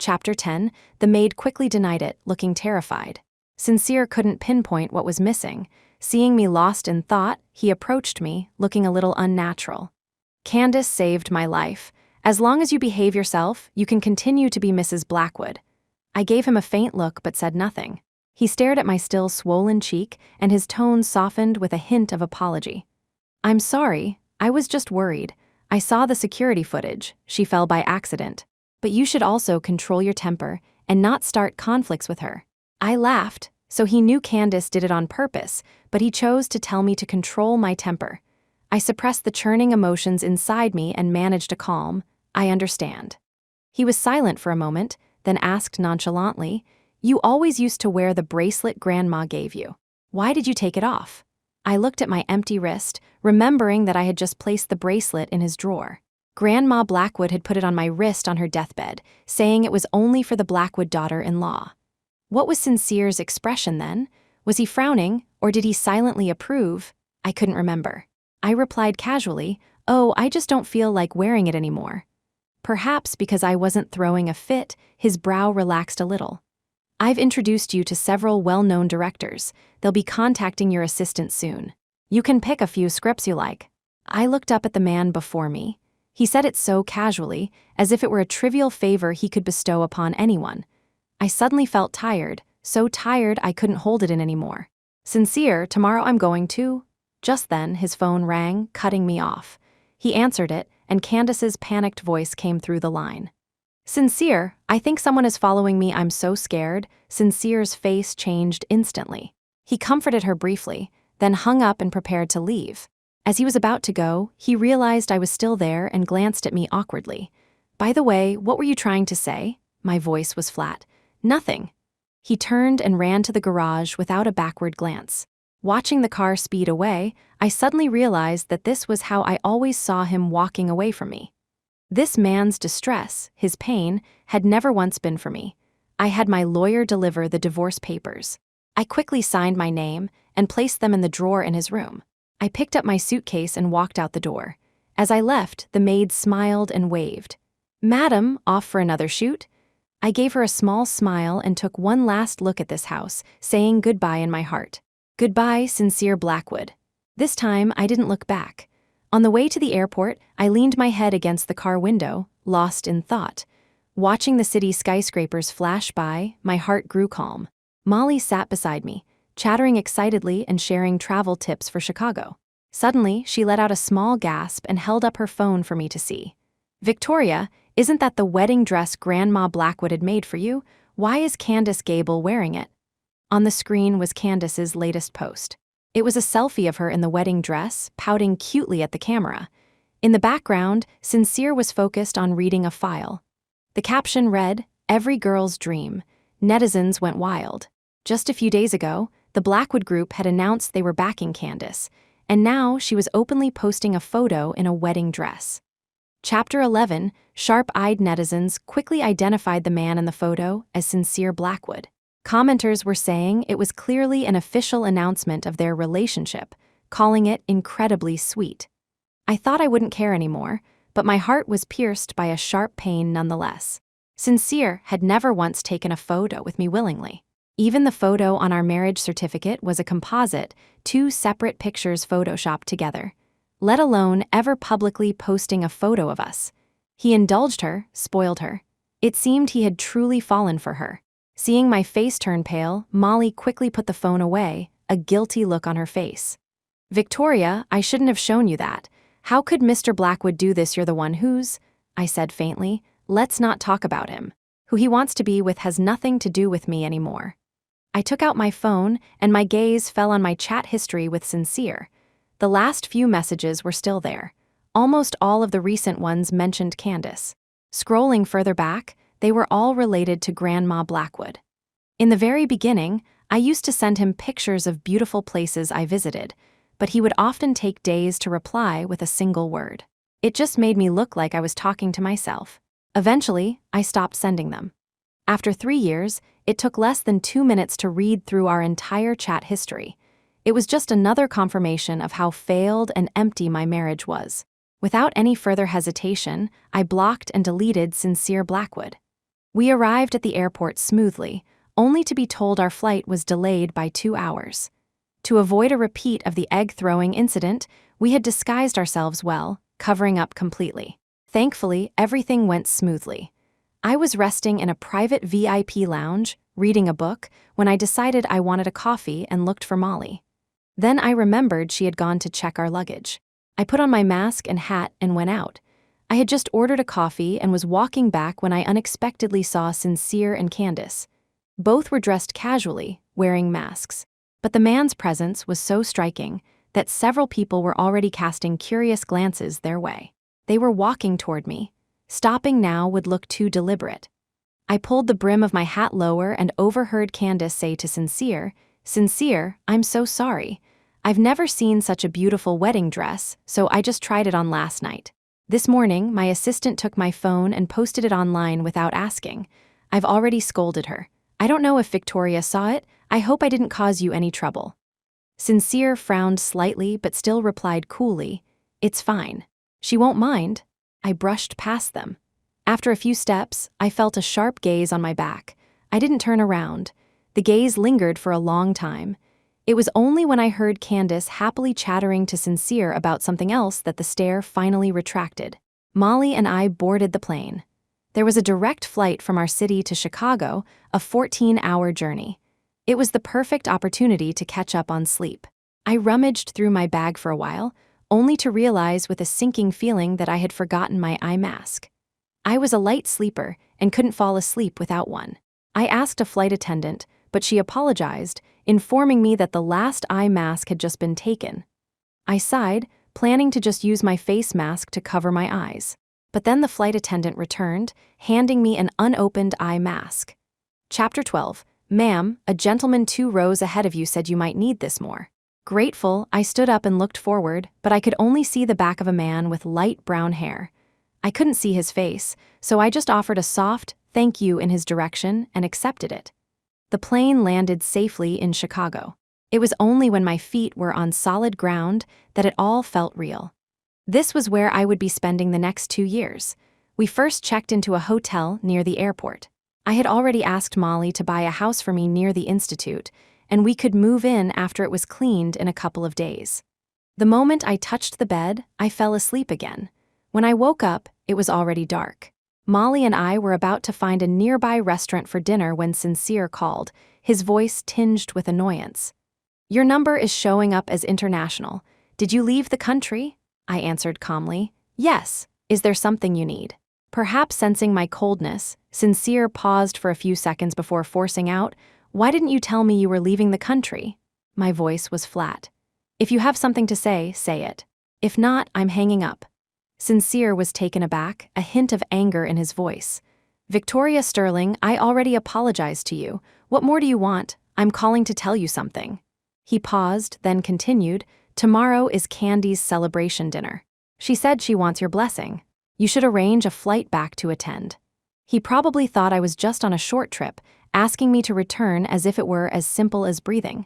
Chapter 10, the maid quickly denied it, looking terrified. Sincere couldn't pinpoint what was missing. Seeing me lost in thought, he approached me, looking a little unnatural. "Candace saved my life. As long as you behave yourself, you can continue to be Mrs. Blackwood." I gave him a faint look but said nothing. He stared at my still swollen cheek, and his tone softened with a hint of apology. "I'm sorry, I was just worried. I saw the security footage. She fell by accident. But you should also control your temper and not start conflicts with her." I laughed, so he knew Candace did it on purpose, but he chose to tell me to control my temper. I suppressed the churning emotions inside me and managed a calm, "I understand." He was silent for a moment, then asked nonchalantly, "You always used to wear the bracelet Grandma gave you. Why did you take it off?" I looked at my empty wrist, remembering that I had just placed the bracelet in his drawer. Grandma Blackwood had put it on my wrist on her deathbed, saying it was only for the Blackwood daughter-in-law. What was Sincere's expression then? Was he frowning, or did he silently approve? I couldn't remember. I replied casually, "Oh, I just don't feel like wearing it anymore." Perhaps because I wasn't throwing a fit, his brow relaxed a little. "I've introduced you to several well-known directors. They'll be contacting your assistant soon. You can pick a few scripts you like." I looked up at the man before me. He said it so casually, as if it were a trivial favor he could bestow upon anyone. I suddenly felt tired, so tired I couldn't hold it in anymore. "Sincere, tomorrow I'm going to..." Just then, his phone rang, cutting me off. He answered it, and Candace's panicked voice came through the line. "Sincere, I think someone is following me. I'm so scared." Sincere's face changed instantly. He comforted her briefly, then hung up and prepared to leave. As he was about to go, he realized I was still there and glanced at me awkwardly. "By the way, what were you trying to say?" My voice was flat. "Nothing." He turned and ran to the garage without a backward glance. Watching the car speed away, I suddenly realized that this was how I always saw him walking away from me. This man's distress, his pain, had never once been for me. I had my lawyer deliver the divorce papers. I quickly signed my name and placed them in the drawer in his room. I picked up my suitcase and walked out the door. As I left, the maid smiled and waved. "Madam, off for another shoot?" I gave her a small smile and took one last look at this house, saying goodbye in my heart. Goodbye, sincere Blackwood. This time, I didn't look back. On the way to the airport, I leaned my head against the car window, lost in thought. Watching the city skyscrapers flash by, my heart grew calm. Molly sat beside me, chattering excitedly and sharing travel tips for Chicago. Suddenly, she let out a small gasp and held up her phone for me to see. "Victoria, isn't that the wedding dress Grandma Blackwood had made for you? Why is Candace Gable wearing it?" On the screen was Candace's latest post. It was a selfie of her in the wedding dress, pouting cutely at the camera. In the background, Sincere was focused on reading a file. The caption read, "Every girl's dream." Netizens went wild. Just a few days ago, the Blackwood Group had announced they were backing Candace, and now she was openly posting a photo in a wedding dress. Chapter 11, sharp-eyed netizens quickly identified the man in the photo as Sincere Blackwood. Commenters were saying it was clearly an official announcement of their relationship, calling it incredibly sweet. I thought I wouldn't care anymore, but my heart was pierced by a sharp pain nonetheless. Sincere had never once taken a photo with me willingly. Even the photo on our marriage certificate was a composite, 2 separate pictures photoshopped together, let alone ever publicly posting a photo of us. He indulged her, spoiled her. It seemed he had truly fallen for her. Seeing my face turn pale, Molly quickly put the phone away, a guilty look on her face. "Victoria, I shouldn't have shown you that. How could Mr. Blackwood do this? You're the one who's," I said faintly. "Let's not talk about him. Who he wants to be with has nothing to do with me anymore." I took out my phone, and my gaze fell on my chat history with Sincere. The last few messages were still there. Almost all of the recent ones mentioned Candace. Scrolling further back, they were all related to Grandma Blackwood. In the very beginning, I used to send him pictures of beautiful places I visited, but he would often take days to reply with a single word. It just made me look like I was talking to myself. Eventually, I stopped sending them. After 3 years, it took less than 2 minutes to read through our entire chat history. It was just another confirmation of how failed and empty my marriage was. Without any further hesitation, I blocked and deleted Sincere Blackwood. We arrived at the airport smoothly, only to be told our flight was delayed by 2 hours. To avoid a repeat of the egg-throwing incident, we had disguised ourselves well, covering up completely. Thankfully, everything went smoothly. I was resting in a private VIP lounge, reading a book, when I decided I wanted a coffee and looked for Molly. Then I remembered she had gone to check our luggage. I put on my mask and hat and went out. I had just ordered a coffee and was walking back when I unexpectedly saw Sincere and Candace. Both were dressed casually, wearing masks. But the man's presence was so striking that several people were already casting curious glances their way. They were walking toward me. Stopping now would look too deliberate. I pulled the brim of my hat lower and overheard Candace say to Sincere, "Sincere, I'm so sorry. I've never seen such a beautiful wedding dress, so I just tried it on last night. This morning, my assistant took my phone and posted it online without asking. I've already scolded her. I don't know if Victoria saw it. I hope I didn't cause you any trouble." Sincere frowned slightly but still replied coolly, "It's fine. She won't mind." I brushed past them. After a few steps, I felt a sharp gaze on my back. I didn't turn around. The gaze lingered for a long time. It was only when I heard Candace happily chattering to Sincere about something else that the stare finally retracted. Molly and I boarded the plane. There was a direct flight from our city to Chicago, a 14-hour journey. It was the perfect opportunity to catch up on sleep. I rummaged through my bag for a while, only to realize with a sinking feeling that I had forgotten my eye mask. I was a light sleeper and couldn't fall asleep without one. I asked a flight attendant, but she apologized, informing me that the last eye mask had just been taken. I sighed, planning to just use my face mask to cover my eyes. But then the flight attendant returned, handing me an unopened eye mask. Chapter 12. Ma'am, a gentleman 2 rows ahead of you said you might need this more. Grateful, I stood up and looked forward, but I could only see the back of a man with light brown hair. I couldn't see his face, so I just offered a soft thank you in his direction and accepted it. The plane landed safely in Chicago. It was only when my feet were on solid ground that it all felt real. This was where I would be spending the next 2 years. We first checked into a hotel near the airport. I had already asked Molly to buy a house for me near the institute, and we could move in after it was cleaned in a couple of days. The moment I touched the bed, I fell asleep again. When I woke up, it was already dark. Molly and I were about to find a nearby restaurant for dinner when Sincere called, his voice tinged with annoyance. Your number is showing up as international. Did you leave the country? I answered calmly. Yes. Is there something you need? Perhaps sensing my coldness, Sincere paused for a few seconds before forcing out, Why didn't you tell me you were leaving the country? My voice was flat. If you have something to say it. If not, I'm hanging up. Sincere was taken aback, a hint of anger in his voice. Victoria Sterling, I already apologized to you. What more do you want? I'm calling to tell you something. He paused, then continued, Tomorrow is Candy's celebration dinner. She said she wants your blessing. You should arrange a flight back to attend. He probably thought I was just on a short trip, asking me to return as if it were as simple as breathing.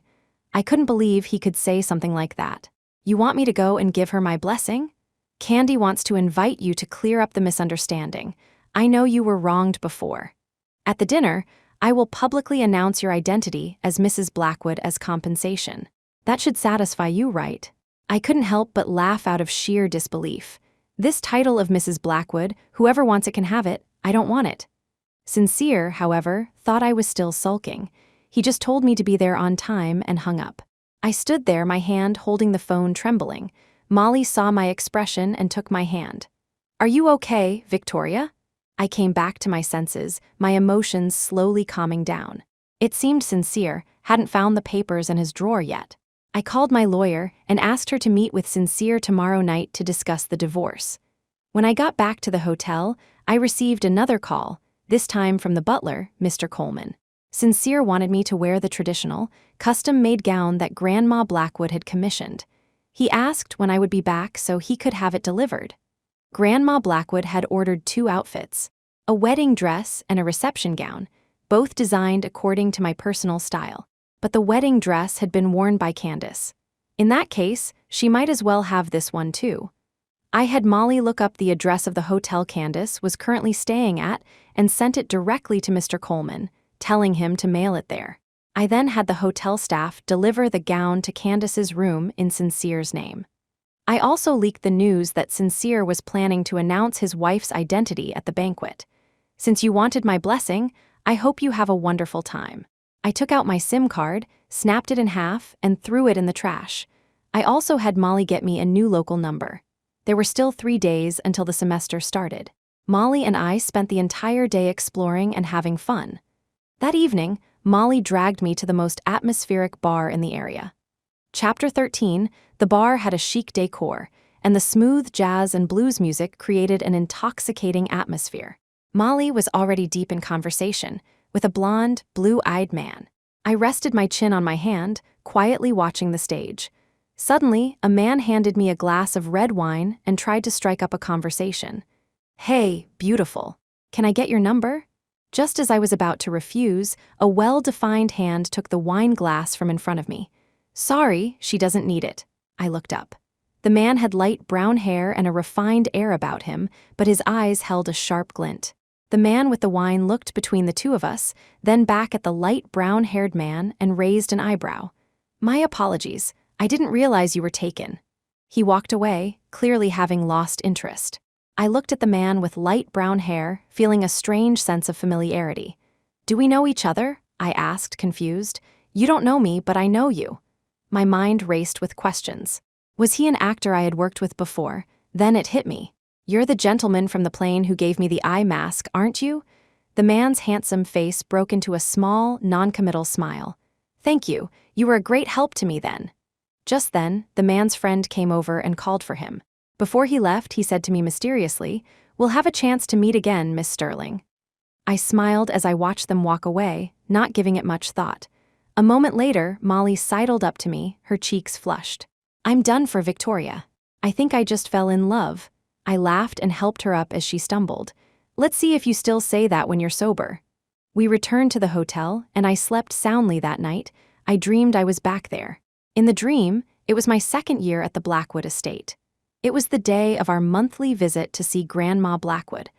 I couldn't believe he could say something like that. You want me to go and give her my blessing? Candy wants to invite you to clear up the misunderstanding. I know you were wronged before. At the dinner, I will publicly announce your identity as Mrs. Blackwood as compensation. That should satisfy you, right? I couldn't help but laugh out of sheer disbelief. This title of Mrs. Blackwood, whoever wants it can have it, I don't want it. Sincere, however, thought I was still sulking. He just told me to be there on time and hung up. I stood there, my hand holding the phone trembling. Molly saw my expression and took my hand. Are you okay, Victoria? I came back to my senses, my emotions slowly calming down. It seemed Sincere hadn't found the papers in his drawer yet. I called my lawyer and asked her to meet with Sincere tomorrow night to discuss the divorce. When I got back to the hotel, I received another call, this time from the butler, Mr. Coleman. Sincere wanted me to wear the traditional, custom-made gown that Grandma Blackwood had commissioned. He asked when I would be back so he could have it delivered. Grandma Blackwood had ordered 2 outfits, a wedding dress and a reception gown, both designed according to my personal style. But the wedding dress had been worn by Candace. In that case, she might as well have this one too. I had Molly look up the address of the hotel Candace was currently staying at and sent it directly to Mr. Coleman, telling him to mail it there. I then had the hotel staff deliver the gown to Candace's room in Sincere's name. I also leaked the news that Sincere was planning to announce his wife's identity at the banquet. Since you wanted my blessing, I hope you have a wonderful time. I took out my SIM card, snapped it in half, and threw it in the trash. I also had Molly get me a new local number. There were still 3 days until the semester started. Molly and I spent the entire day exploring and having fun. That evening, Molly dragged me to the most atmospheric bar in the area. Chapter 13, the bar had a chic decor, and the smooth jazz and blues music created an intoxicating atmosphere. Molly was already deep in conversation with a blonde, blue-eyed man. I rested my chin on my hand, quietly watching the stage. Suddenly, a man handed me a glass of red wine and tried to strike up a conversation. Hey, beautiful. Can I get your number? Just as I was about to refuse, a well-defined hand took the wine glass from in front of me. Sorry, she doesn't need it. I looked up. The man had light brown hair and a refined air about him, but his eyes held a sharp glint. The man with the wine looked between the two of us, then back at the light brown-haired man and raised an eyebrow. My apologies, I didn't realize you were taken. He walked away, clearly having lost interest. I looked at the man with light brown hair, feeling a strange sense of familiarity. Do we know each other? I asked, confused. You don't know me, but I know you. My mind raced with questions. Was he an actor I had worked with before? Then it hit me. You're the gentleman from the plane who gave me the eye mask, aren't you? The man's handsome face broke into a small, non-committal smile. Thank you. You were a great help to me then. Just then, the man's friend came over and called for him. Before he left, he said to me mysteriously, "We'll have a chance to meet again, Miss Sterling." I smiled as I watched them walk away, not giving it much thought. A moment later, Molly sidled up to me, her cheeks flushed. "I'm done for, Victoria. I think I just fell in love." I laughed and helped her up as she stumbled. "Let's see if you still say that when you're sober." We returned to the hotel, and I slept soundly that night. I dreamed I was back there. In the dream, it was my second year at the Blackwood estate. It was the day of our monthly visit to see Grandma Blackwood.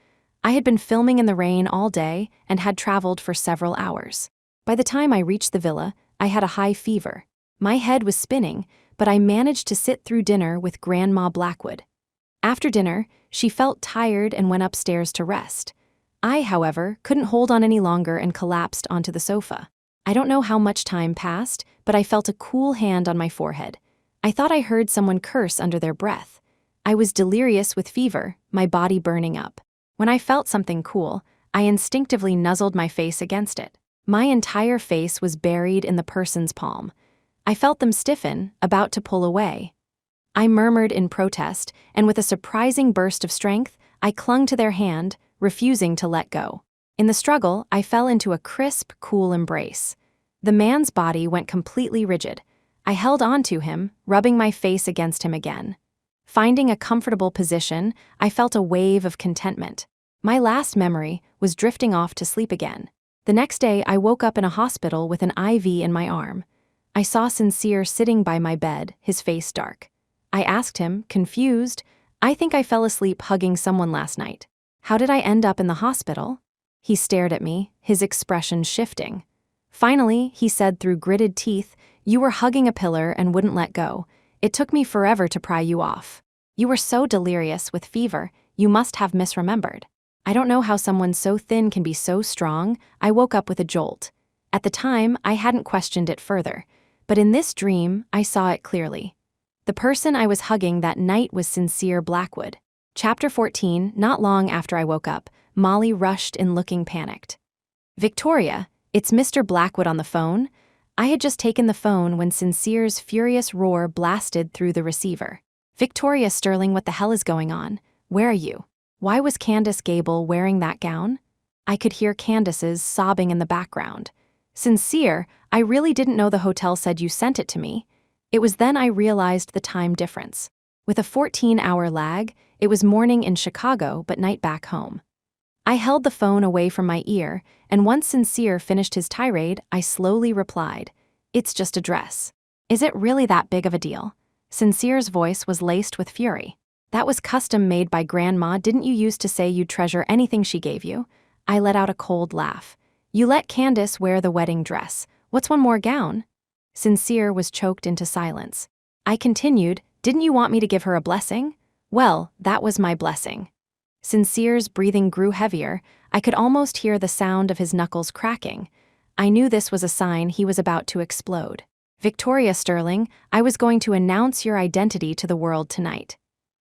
I had been filming in the rain all day and had traveled for several hours. By the time I reached the villa, I had a high fever. My head was spinning, but I managed to sit through dinner with Grandma Blackwood. After dinner, she felt tired and went upstairs to rest. I, however, couldn't hold on any longer and collapsed onto the sofa. I don't know how much time passed, but I felt a cool hand on my forehead. I thought I heard someone curse under their breath. I was delirious with fever, my body burning up. When I felt something cool, I instinctively nuzzled my face against it. My entire face was buried in the person's palm. I felt them stiffen, about to pull away. I murmured in protest, and with a surprising burst of strength, I clung to their hand, refusing to let go. In the struggle, I fell into a crisp, cool embrace. The man's body went completely rigid. I held on to him, rubbing my face against him again. Finding a comfortable position, I felt a wave of contentment. My last memory was drifting off to sleep again. The next day, I woke up in a hospital with an IV in my arm. I saw Sincere sitting by my bed, his face dark. I asked him, confused, "I think I fell asleep hugging someone last night. How did I end up in the hospital?" He stared at me, his expression shifting. Finally, he said through gritted teeth, "You were hugging a pillar and wouldn't let go. It took me forever to pry you off. You were so delirious with fever, you must have misremembered." I don't know how someone so thin can be so strong. I woke up with a jolt. At the time, I hadn't questioned it further. But in this dream, I saw it clearly. The person I was hugging that night was Sincere Blackwood. Chapter 14, not long after I woke up, Molly rushed in looking panicked. "Victoria, it's Mr. Blackwood on the phone." I had just taken the phone when Sincere's furious roar blasted through the receiver. "Victoria Sterling, what the hell is going on? Where are you? Why was Candace Gable wearing that gown?" I could hear Candace's sobbing in the background. "Sincere, I really didn't know the hotel said you sent it to me." It was then I realized the time difference. With a 14-hour lag, it was morning in Chicago but night back home. I held the phone away from my ear, and once Sincere finished his tirade, I slowly replied, "It's just a dress." "Is it really that big of a deal?" Sincere's voice was laced with fury. "That was custom made by Grandma. Didn't you used to say you'd treasure anything she gave you?" I let out a cold laugh. "You let Candace wear the wedding dress. What's one more gown?" Sincere was choked into silence. I continued, "Didn't you want me to give her a blessing?" "Well, that was my blessing." Sincere's breathing grew heavier. I could almost hear the sound of his knuckles cracking. I knew this was a sign he was about to explode. "Victoria Sterling, I was going to announce your identity to the world tonight."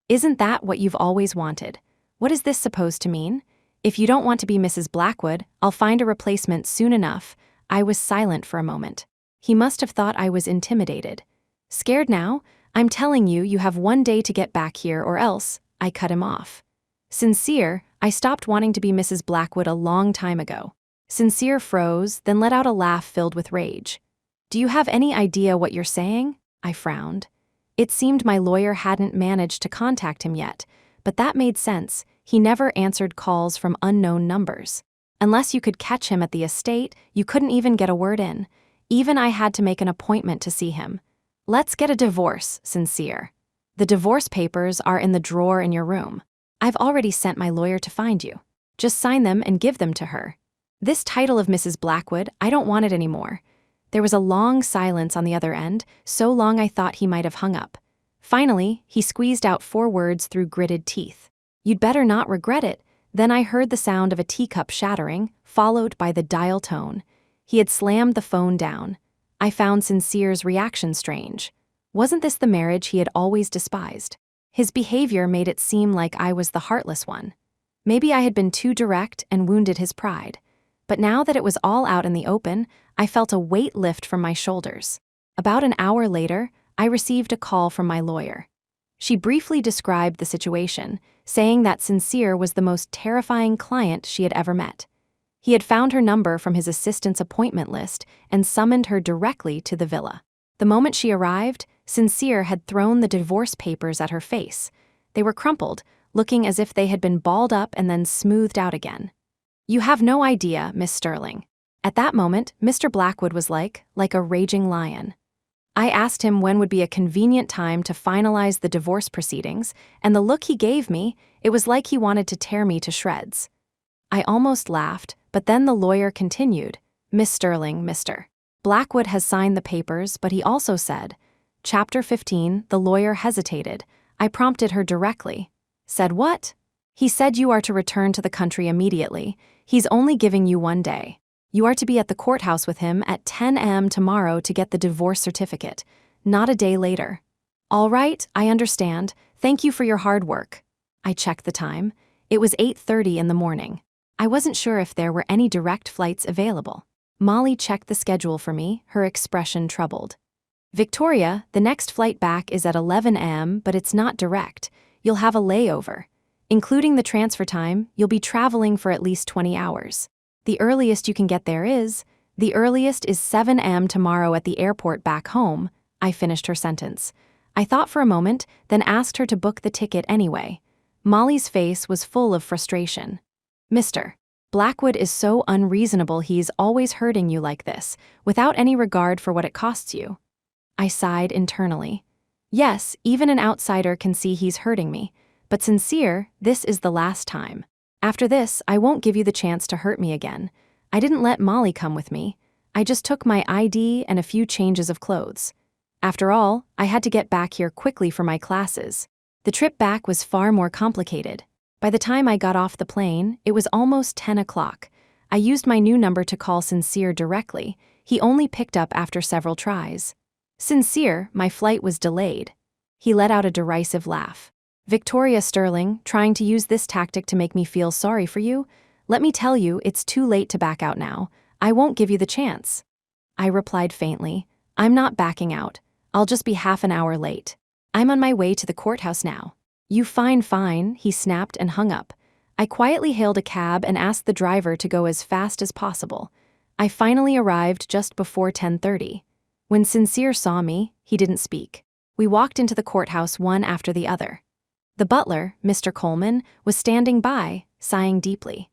"Isn't that what you've always wanted? What is this supposed to mean? If you don't want to be Mrs. Blackwood, I'll find a replacement soon enough." I was silent for a moment. He must have thought I was intimidated. "Scared now? I'm telling you, you have one day to get back here or else." I cut him off. "Sincere, I stopped wanting to be Mrs. Blackwood a long time ago." Sincere froze, then let out a laugh filled with rage. "Do you have any idea what you're saying?" I frowned. It seemed my lawyer hadn't managed to contact him yet, but that made sense. He never answered calls from unknown numbers. Unless you could catch him at the estate, you couldn't even get a word in. Even I had to make an appointment to see him. "Let's get a divorce, Sincere. The divorce papers are in the drawer in your room. I've already sent my lawyer to find you. Just sign them and give them to her. This title of Mrs. Blackwood, I don't want it anymore." There was a long silence on the other end, so long I thought he might have hung up. Finally, he squeezed out 4 words through gritted teeth. "You'd better not regret it." Then I heard the sound of a teacup shattering, followed by the dial tone. He had slammed the phone down. I found Sincere's reaction strange. Wasn't this the marriage he had always despised? His behavior made it seem like I was the heartless one. Maybe I had been too direct and wounded his pride. But now that it was all out in the open, I felt a weight lift from my shoulders. About an hour later, I received a call from my lawyer. She briefly described the situation, saying that Sincere was the most terrifying client she had ever met. He had found her number from his assistant's appointment list and summoned her directly to the villa. The moment she arrived, Sincere had thrown the divorce papers at her face. They were crumpled, looking as if they had been balled up and then smoothed out again. "You have no idea, Miss Sterling." At that moment, Mr. Blackwood was like a raging lion. I asked him when would be a convenient time to finalize the divorce proceedings, and the look he gave me, it was like he wanted to tear me to shreds. I almost laughed, but then the lawyer continued, "Miss Sterling, Mr. Blackwood has signed the papers, but he also said." Chapter 15, the lawyer hesitated. I prompted her directly. "Said what?" "He said you are to return to the country immediately. He's only giving you 1 day. You are to be at the courthouse with him at 10 a.m. tomorrow to get the divorce certificate, not a day later." "All right, I understand. Thank you for your hard work." I checked the time. It was 8:30 in the morning. I wasn't sure if there were any direct flights available. Molly checked the schedule for me, her expression troubled. "Victoria, the next flight back is at 11 a.m., but it's not direct. You'll have a layover. Including the transfer time, you'll be traveling for at least 20 hours. The earliest you can get there is 7 a.m. tomorrow at the airport back home." I finished her sentence. I thought for a moment, then asked her to book the ticket anyway. Molly's face was full of frustration. "Mr. Blackwood is so unreasonable, he's always hurting you like this, without any regard for what it costs you." I sighed internally. Yes, even an outsider can see he's hurting me, but Sincere, this is the last time. After this, I won't give you the chance to hurt me again. I didn't let Molly come with me. I just took my ID and a few changes of clothes. After all, I had to get back here quickly for my classes. The trip back was far more complicated. By the time I got off the plane, it was almost 10 o'clock. I used my new number to call Sincere directly. He only picked up after several tries. "Sincere, my flight was delayed." He let out a derisive laugh. "Victoria Sterling, trying to use this tactic to make me feel sorry for you? Let me tell you, it's too late to back out now. I won't give you the chance." I replied faintly, "I'm not backing out. I'll just be half an hour late. I'm on my way to the courthouse now." "You fine," he snapped and hung up. I quietly hailed a cab and asked the driver to go as fast as possible. I finally arrived just before 10:30. When Sincere saw me, he didn't speak. We walked into the courthouse one after the other. The butler, Mr. Coleman, was standing by, sighing deeply.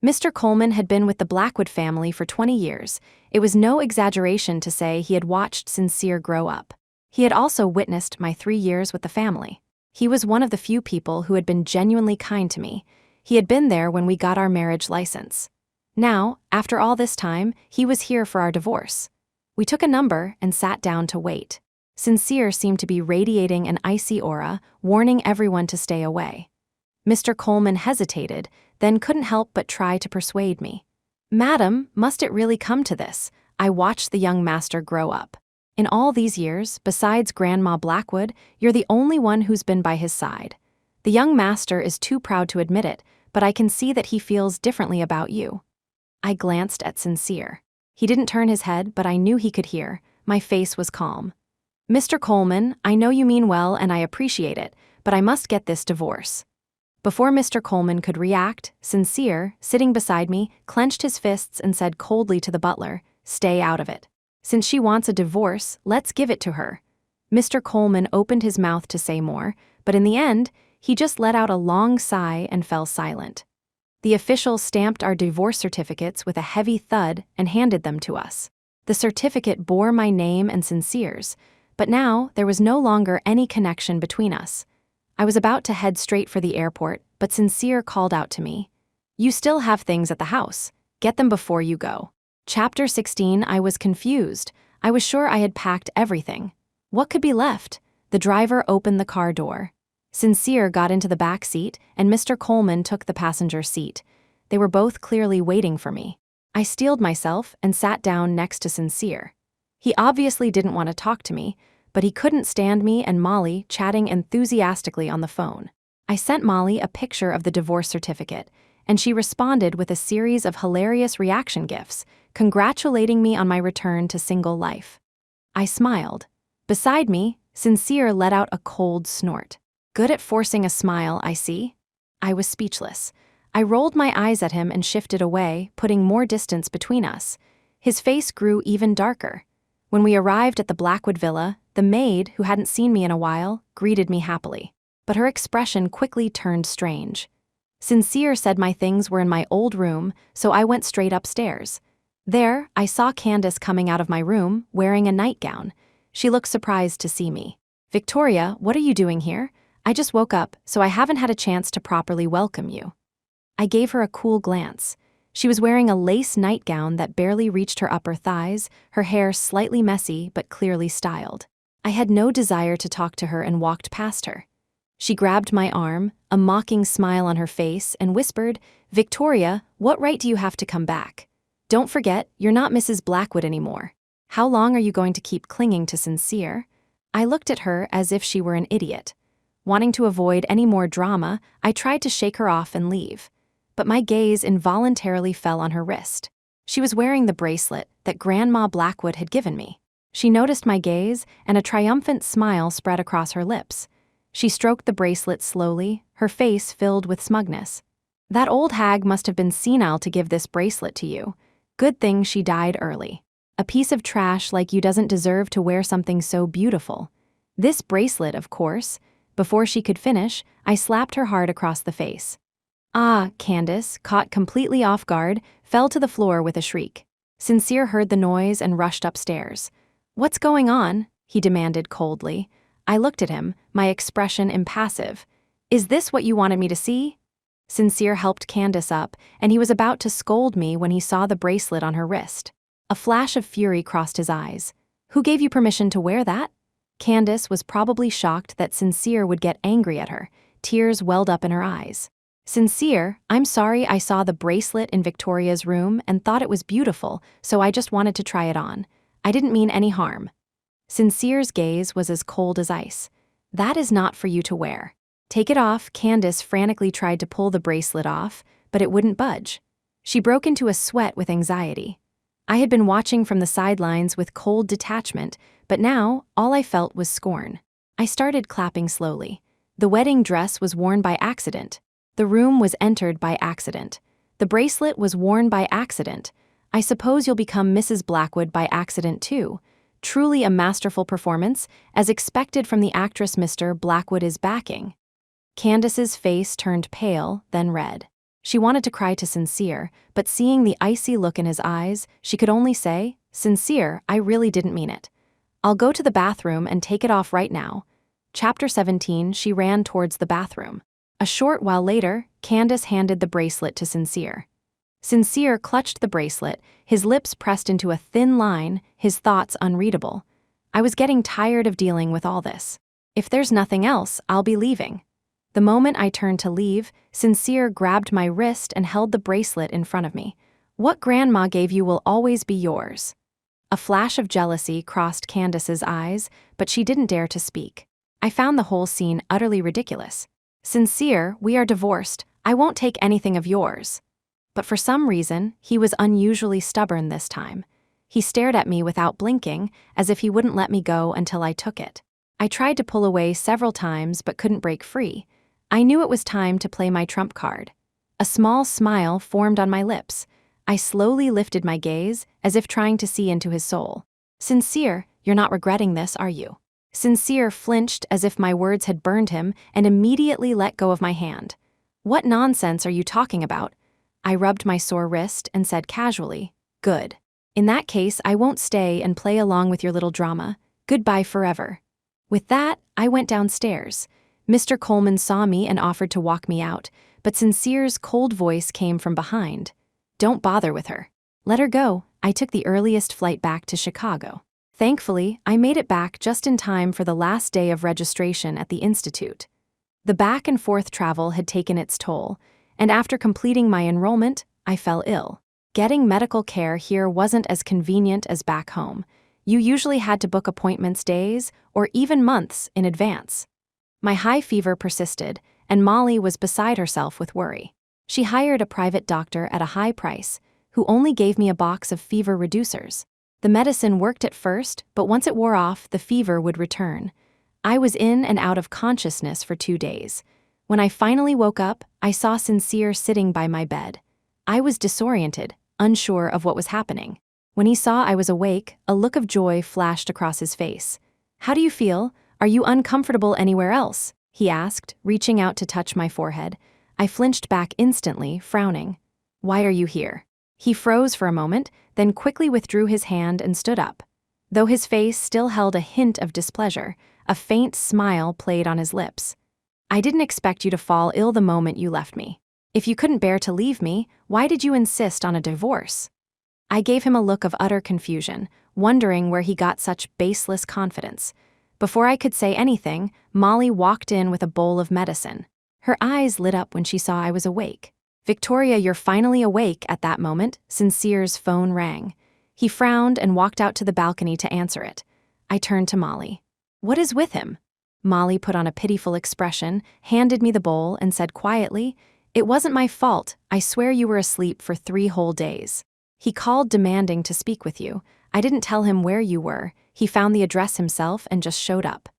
Mr. Coleman had been with the Blackwood family for 20 years. It was no exaggeration to say he had watched Sincere grow up. He had also witnessed my 3 years with the family. He was one of the few people who had been genuinely kind to me. He had been there when we got our marriage license. Now, after all this time, he was here for our divorce. We took a number and sat down to wait. Sincere seemed to be radiating an icy aura, warning everyone to stay away. Mr. Coleman hesitated, then couldn't help but try to persuade me. "Madam, must it really come to this?" I watched the young master grow up. "In all these years, besides Grandma Blackwood, you're the only one who's been by his side. The young master is too proud to admit it, but I can see that he feels differently about you." I glanced at Sincere. He didn't turn his head, but I knew he could hear. My face was calm. "Mr. Coleman, I know you mean well and I appreciate it, but I must get this divorce." Before Mr. Coleman could react, Sincere, sitting beside me, clenched his fists and said coldly to the butler, "Stay out of it. Since she wants a divorce, let's give it to her." Mr. Coleman opened his mouth to say more, but in the end, he just let out a long sigh and fell silent. The official stamped our divorce certificates with a heavy thud and handed them to us. The certificate bore my name and Sincere's, but now there was no longer any connection between us. I was about to head straight for the airport, but Sincere called out to me, "You still have things at the house. Get them before you go." Chapter 16. I was confused. I was sure I had packed everything. What could be left? The driver opened the car door. Sincere got into the back seat, and Mr. Coleman took the passenger seat. They were both clearly waiting for me. I steeled myself and sat down next to Sincere. He obviously didn't want to talk to me, but he couldn't stand me and Molly chatting enthusiastically on the phone. I sent Molly a picture of the divorce certificate, and she responded with a series of hilarious reaction gifs, congratulating me on my return to single life. I smiled. Beside me, Sincere let out a cold snort. Good at forcing a smile, I see. I was speechless. I rolled my eyes at him and shifted away, putting more distance between us. His face grew even darker. When we arrived at the Blackwood villa, the maid, who hadn't seen me in a while, greeted me happily. But her expression quickly turned strange. Sincere said my things were in my old room, so I went straight upstairs. There, I saw Candace coming out of my room, wearing a nightgown. She looked surprised to see me. "Victoria, what are you doing here? I just woke up, so I haven't had a chance to properly welcome you." I gave her a cool glance. She was wearing a lace nightgown that barely reached her upper thighs, her hair slightly messy but clearly styled. I had no desire to talk to her and walked past her. She grabbed my arm, a mocking smile on her face, and whispered, "Victoria, what right do you have to come back? Don't forget, you're not Mrs. Blackwood anymore. How long are you going to keep clinging to Sincere?" I looked at her as if she were an idiot. Wanting to avoid any more drama, I tried to shake her off and leave. But my gaze involuntarily fell on her wrist. She was wearing the bracelet that Grandma Blackwood had given me. She noticed my gaze, and a triumphant smile spread across her lips. She stroked the bracelet slowly, her face filled with smugness. "That old hag must have been senile to give this bracelet to you. Good thing she died early. A piece of trash like you doesn't deserve to wear something so beautiful. This bracelet, of course." Before she could finish, I slapped her hard across the face. Candace, caught completely off guard, fell to the floor with a shriek. Sincere heard the noise and rushed upstairs. "What's going on?" he demanded coldly. I looked at him, my expression impassive. "Is this what you wanted me to see?" Sincere helped Candace up, and he was about to scold me when he saw the bracelet on her wrist. A flash of fury crossed his eyes. "Who gave you permission to wear that?" Candace was probably shocked that Sincere would get angry at her. Tears welled up in her eyes. "Sincere, I'm sorry I saw the bracelet in Victoria's room and thought it was beautiful, so I just wanted to try it on. I didn't mean any harm." Sincere's gaze was as cold as ice. "That is not for you to wear. Take it off." Candace frantically tried to pull the bracelet off, but it wouldn't budge. She broke into a sweat with anxiety. I had been watching from the sidelines with cold detachment, but now all I felt was scorn. I started clapping slowly. The wedding dress was worn by accident. The room was entered by accident. The bracelet was worn by accident. I suppose you'll become Mrs. Blackwood by accident too. Truly a masterful performance, as expected from the actress Mr. Blackwood is backing. Candace's face turned pale, then red. She wanted to cry to Sincere, but seeing the icy look in his eyes, she could only say, "Sincere, I really didn't mean it. I'll go to the bathroom and take it off right now." Chapter 17. She ran towards the bathroom. A short while later, Candace handed the bracelet to Sincere. Sincere clutched the bracelet, his lips pressed into a thin line, his thoughts unreadable. I was getting tired of dealing with all this. "If there's nothing else, I'll be leaving." The moment I turned to leave, Sincere grabbed my wrist and held the bracelet in front of me. "What Grandma gave you will always be yours." A flash of jealousy crossed Candace's eyes, but she didn't dare to speak. I found the whole scene utterly ridiculous. "Sincere, we are divorced. I won't take anything of yours." But for some reason, he was unusually stubborn this time. He stared at me without blinking, as if he wouldn't let me go until I took it. I tried to pull away several times but couldn't break free. I knew it was time to play my trump card. A small smile formed on my lips. I slowly lifted my gaze, as if trying to see into his soul. "Sincere, you're not regretting this, are you?" Sincere flinched as if my words had burned him and immediately let go of my hand. "What nonsense are you talking about?" I rubbed my sore wrist and said casually, "Good. In that case, I won't stay and play along with your little drama. Goodbye forever." With that, I went downstairs. Mr. Coleman saw me and offered to walk me out, but Sincere's cold voice came from behind. "Don't bother with her. Let her go." I took the earliest flight back to Chicago. Thankfully, I made it back just in time for the last day of registration at the Institute. The back and forth travel had taken its toll, and after completing my enrollment, I fell ill. Getting medical care here wasn't as convenient as back home. You usually had to book appointments days or even months in advance. My high fever persisted, and Molly was beside herself with worry. She hired a private doctor at a high price, who only gave me a box of fever reducers. The medicine worked at first, but once it wore off, the fever would return. I was in and out of consciousness for 2 days. When I finally woke up, I saw Sincere sitting by my bed. I was disoriented, unsure of what was happening. When he saw I was awake, a look of joy flashed across his face. "How do you feel? Are you uncomfortable anywhere else?" he asked, reaching out to touch my forehead. I flinched back instantly, frowning. "Why are you here?" He froze for a moment, then quickly withdrew his hand and stood up. Though his face still held a hint of displeasure, a faint smile played on his lips. "I didn't expect you to fall ill the moment you left me. If you couldn't bear to leave me, why did you insist on a divorce?" I gave him a look of utter confusion, wondering where he got such baseless confidence. Before I could say anything, Molly walked in with a bowl of medicine. Her eyes lit up when she saw I was awake. "Victoria, you're finally awake." At that moment, Sincere's phone rang. He frowned and walked out to the balcony to answer it. I turned to Molly. "What is with him?" Molly put on a pitiful expression, handed me the bowl, and said quietly, "It wasn't my fault. I swear you were asleep for 3 whole days. He called demanding to speak with you. I didn't tell him where you were. He found the address himself and just showed up.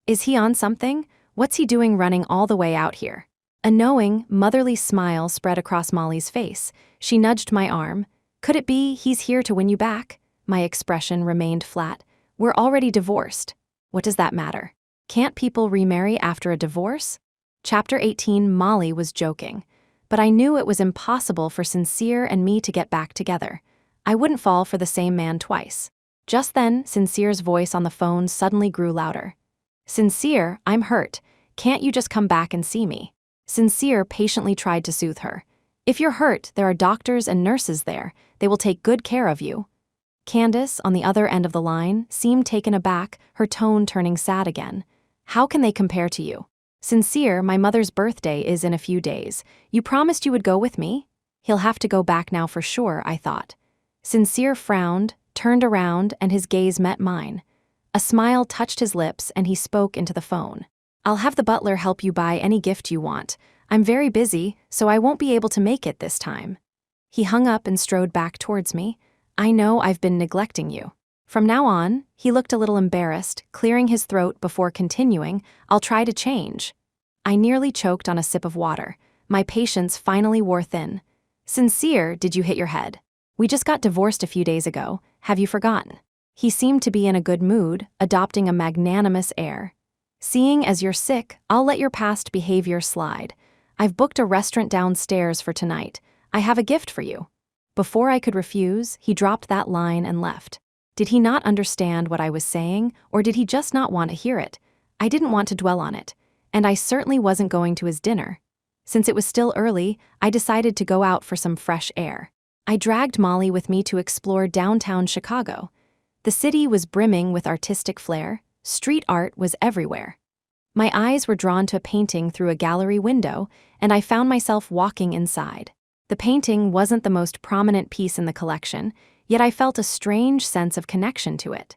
Is he on something? What's he doing running all the way out here?" A knowing, motherly smile spread across Molly's face. She nudged my arm. "Could it be he's here to win you back?" My expression remained flat. "We're already divorced." "What does that matter? Can't people remarry after a divorce?" Chapter 18. Molly was joking. But I knew it was impossible for Sincere and me to get back together. I wouldn't fall for the same man twice. Just then, Sincere's voice on the phone suddenly grew louder. "Sincere, I'm hurt. Can't you just come back and see me?" Sincere patiently tried to soothe her. "If you're hurt, there are doctors and nurses there. They will take good care of you." Candace, on the other end of the line, seemed taken aback, her tone turning sad again. "How can they compare to you?" "Sincere, my mother's birthday is in a few days. You promised you would go with me?" "He'll have to go back now for sure," I thought. Sincere frowned, turned around, and his gaze met mine. A smile touched his lips and he spoke into the phone. "I'll have the butler help you buy any gift you want. I'm very busy, so I won't be able to make it this time." He hung up and strode back towards me. "I know I've been neglecting you." From now on, he looked a little embarrassed, clearing his throat before continuing, "I'll try to change." I nearly choked on a sip of water. My patience finally wore thin. "Sincere, did you hit your head? We just got divorced a few days ago. Have you forgotten?" He seemed to be in a good mood, adopting a magnanimous air. "Seeing as you're sick, I'll let your past behavior slide. I've booked a restaurant downstairs for tonight. I have a gift for you." Before I could refuse, he dropped that line and left. Did he not understand what I was saying, or did he just not want to hear it? I didn't want to dwell on it, and I certainly wasn't going to his dinner. Since it was still early, I decided to go out for some fresh air. I dragged Molly with me to explore downtown Chicago. The city was brimming with artistic flair. Street art was everywhere. My eyes were drawn to a painting through a gallery window, and I found myself walking inside. The painting wasn't the most prominent piece in the collection, yet I felt a strange sense of connection to it.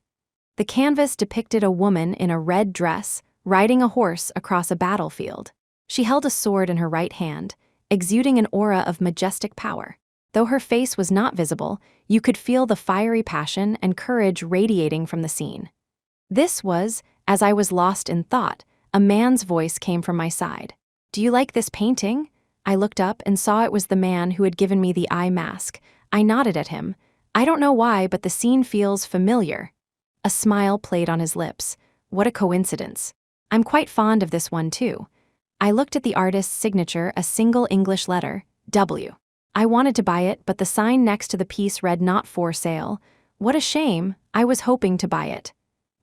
The canvas depicted a woman in a red dress, riding a horse across a battlefield. She held a sword in her right hand, exuding an aura of majestic power. Though her face was not visible, you could feel the fiery passion and courage radiating from the scene. This was, as I was lost in thought, a man's voice came from my side. "Do you like this painting?" I looked up and saw it was the man who had given me the eye mask. I nodded at him. "I don't know why, but the scene feels familiar." A smile played on his lips. "What a coincidence. I'm quite fond of this one too." I looked at the artist's signature, a single English letter, W. I wanted to buy it, but the sign next to the piece read "Not for sale." What a shame, I was hoping to buy it.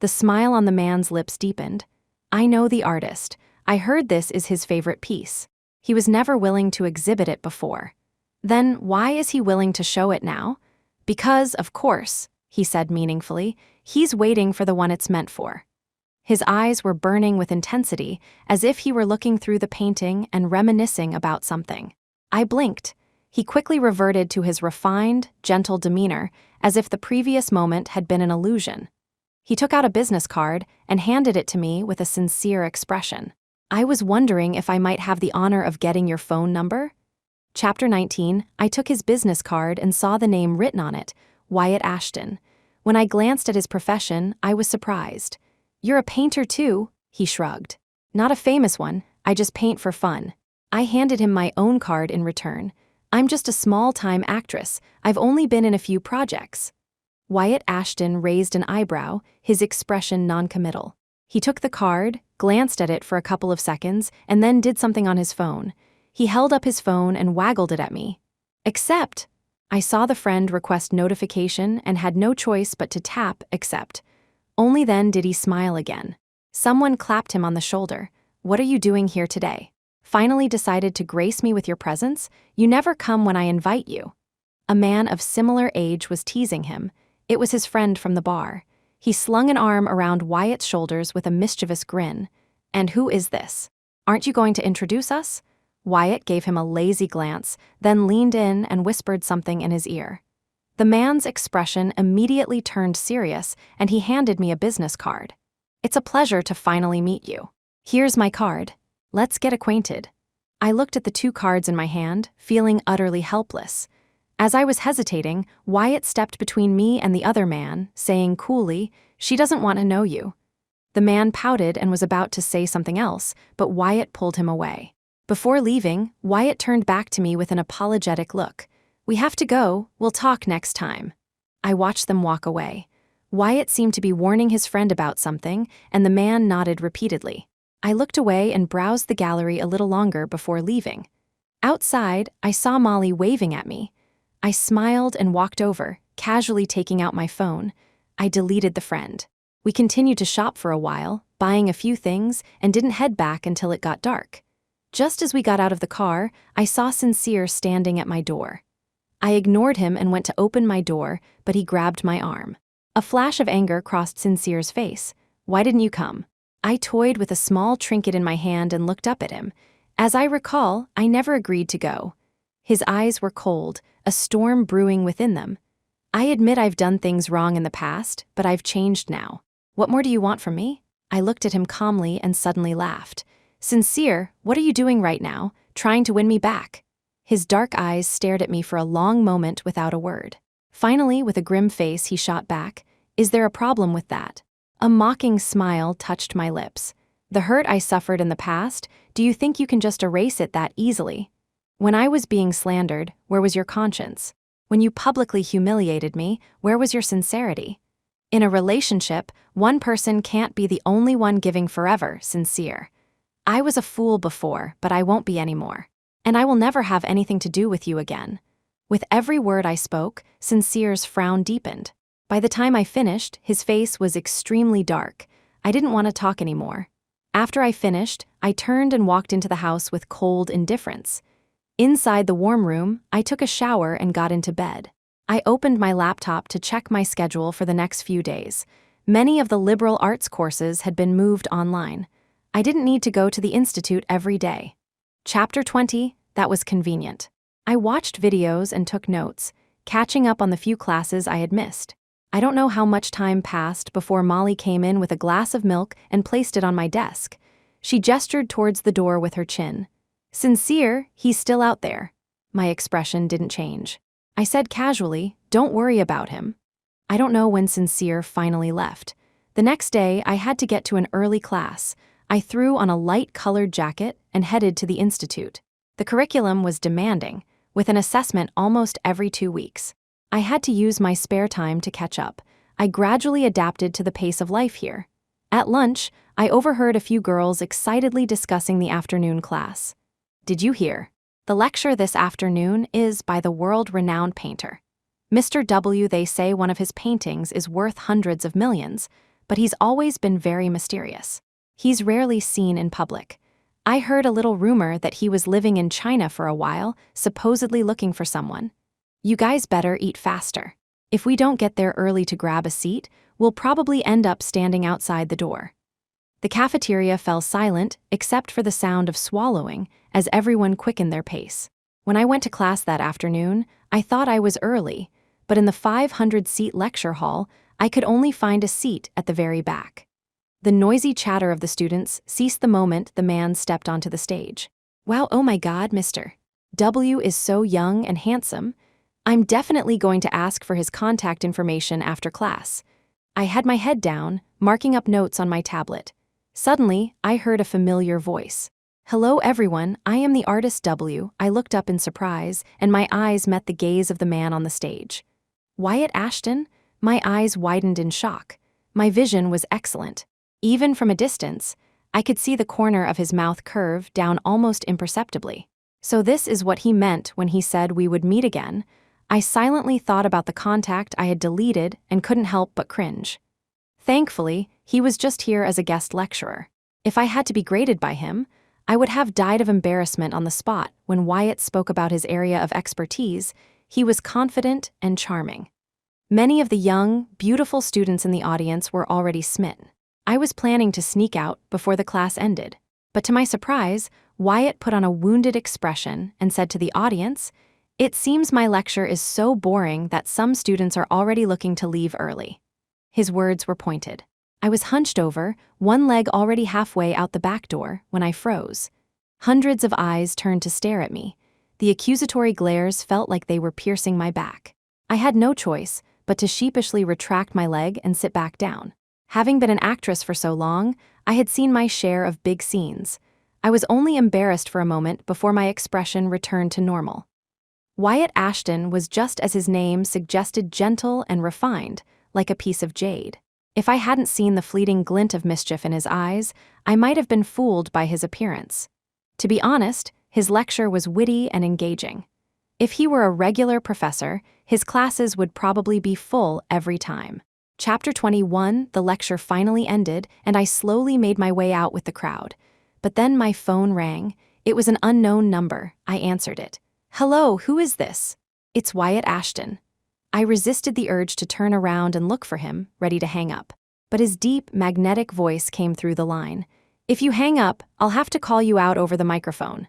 The smile on the man's lips deepened. "I know the artist. I heard this is his favorite piece. He was never willing to exhibit it before. Then why is he willing to show it now?" "Because, of course," he said meaningfully, "he's waiting for the one it's meant for." His eyes were burning with intensity, as if he were looking through the painting and reminiscing about something. I blinked. He quickly reverted to his refined, gentle demeanor, as if the previous moment had been an illusion. He took out a business card and handed it to me with a sincere expression. "I was wondering if I might have the honor of getting your phone number?" Chapter 19. I took his business card and saw the name written on it, Wyatt Ashton. When I glanced at his profession, I was surprised. "You're a painter too?" He shrugged. Not a famous one, I just paint for fun. I handed him my own card in return. I'm just a small-time actress. I've only been in a few projects. Wyatt Ashton raised an eyebrow, his expression noncommittal. He took the card, glanced at it for a couple of seconds, and then did something on his phone. He held up his phone and waggled it at me. Accept. I saw the friend request notification and had no choice but to tap accept. Only then did he smile again. Someone clapped him on the shoulder. What are you doing here today? Finally decided to grace me with your presence? You never come when I invite you. A man of similar age was teasing him. It was his friend from the bar. He slung an arm around Wyatt's shoulders with a mischievous grin. And who is this? Aren't you going to introduce us? Wyatt gave him a lazy glance, then leaned in and whispered something in his ear. The man's expression immediately turned serious, and he handed me a business card. It's a pleasure to finally meet you. Here's my card. Let's get acquainted. I looked at the 2 cards in my hand, feeling utterly helpless. As I was hesitating, Wyatt stepped between me and the other man, saying coolly, "She doesn't want to know you." The man pouted and was about to say something else, but Wyatt pulled him away. Before leaving, Wyatt turned back to me with an apologetic look. "We have to go, we'll talk next time." I watched them walk away. Wyatt seemed to be warning his friend about something, and the man nodded repeatedly. I looked away and browsed the gallery a little longer before leaving. Outside, I saw Molly waving at me. I smiled and walked over, casually taking out my phone. I deleted the friend. We continued to shop for a while, buying a few things, and didn't head back until it got dark. Just as we got out of the car, I saw Sincere standing at my door. I ignored him and went to open my door, but he grabbed my arm. A flash of anger crossed Sincere's face. "Why didn't you come?" I toyed with a small trinket in my hand and looked up at him. As I recall, I never agreed to go. His eyes were cold, a storm brewing within them. "I admit I've done things wrong in the past, but I've changed now. What more do you want from me?" I looked at him calmly and suddenly laughed. "Sincere, what are you doing right now, trying to win me back?" His dark eyes stared at me for a long moment without a word. Finally, with a grim face, he shot back, "Is there a problem with that?" A mocking smile touched my lips. "The hurt I suffered in the past, do you think you can just erase it that easily? When I was being slandered, where was your conscience? When you publicly humiliated me, where was your sincerity? In a relationship, one person can't be the only one giving forever, Sincere. I was a fool before, but I won't be anymore. And I will never have anything to do with you again." With every word I spoke, Sincere's frown deepened. By the time I finished, his face was extremely dark. I didn't want to talk anymore. After I finished, I turned and walked into the house with cold indifference. Inside the warm room, I took a shower and got into bed. I opened my laptop to check my schedule for the next few days. Many of the liberal arts courses had been moved online. I didn't need to go to the institute every day. Chapter 20, that was convenient. I watched videos and took notes, catching up on the few classes I had missed. I don't know how much time passed before Molly came in with a glass of milk and placed it on my desk. She gestured towards the door with her chin. "Sincere, he's still out there." My expression didn't change. I said casually, "Don't worry about him." I don't know when Sincere finally left. The next day, I had to get to an early class. I threw on a light-colored jacket and headed to the institute. The curriculum was demanding, with an assessment almost every 2 weeks. I had to use my spare time to catch up. I gradually adapted to the pace of life here. At lunch, I overheard a few girls excitedly discussing the afternoon class. "Did you hear? The lecture this afternoon is by the world-renowned painter. Mr. W. They say one of his paintings is worth hundreds of millions, but he's always been very mysterious. He's rarely seen in public. I heard a little rumor that he was living in China for a while, supposedly looking for someone. You guys better eat faster. If we don't get there early to grab a seat, we'll probably end up standing outside the door." The cafeteria fell silent, except for the sound of swallowing, as everyone quickened their pace. When I went to class that afternoon, I thought I was early, but in the 500-seat lecture hall, I could only find a seat at the very back. The noisy chatter of the students ceased the moment the man stepped onto the stage. "Wow, oh my God, Mr. W is so young and handsome. I'm definitely going to ask for his contact information after class." I had my head down, marking up notes on my tablet. Suddenly, I heard a familiar voice. "Hello everyone, I am the artist W." I looked up in surprise, and my eyes met the gaze of the man on the stage. Wyatt Ashton? My eyes widened in shock. My vision was excellent. Even from a distance, I could see the corner of his mouth curve down almost imperceptibly. So this is what he meant when he said we would meet again. I silently thought about the contact I had deleted and couldn't help but cringe. Thankfully, he was just here as a guest lecturer. If I had to be graded by him, I would have died of embarrassment on the spot. When Wyatt spoke about his area of expertise, he was confident and charming. Many of the young, beautiful students in the audience were already smitten. I was planning to sneak out before the class ended. But to my surprise, Wyatt put on a wounded expression and said to the audience, "It seems my lecture is so boring that some students are already looking to leave early." His words were pointed. I was hunched over, one leg already halfway out the back door, when I froze. Hundreds of eyes turned to stare at me. The accusatory glares felt like they were piercing my back. I had no choice but to sheepishly retract my leg and sit back down. Having been an actress for so long, I had seen my share of big scenes. I was only embarrassed for a moment before my expression returned to normal. Wyatt Ashton was just as his name suggested, gentle and refined, like a piece of jade. If I hadn't seen the fleeting glint of mischief in his eyes, I might have been fooled by his appearance. To be honest, his lecture was witty and engaging. If he were a regular professor, his classes would probably be full every time. Chapter 21, the lecture finally ended, and I slowly made my way out with the crowd. But then my phone rang. It was an unknown number. I answered it. "Hello, who is this?" "It's Wyatt Ashton." I resisted the urge to turn around and look for him, ready to hang up. But his deep, magnetic voice came through the line. "If you hang up, I'll have to call you out over the microphone."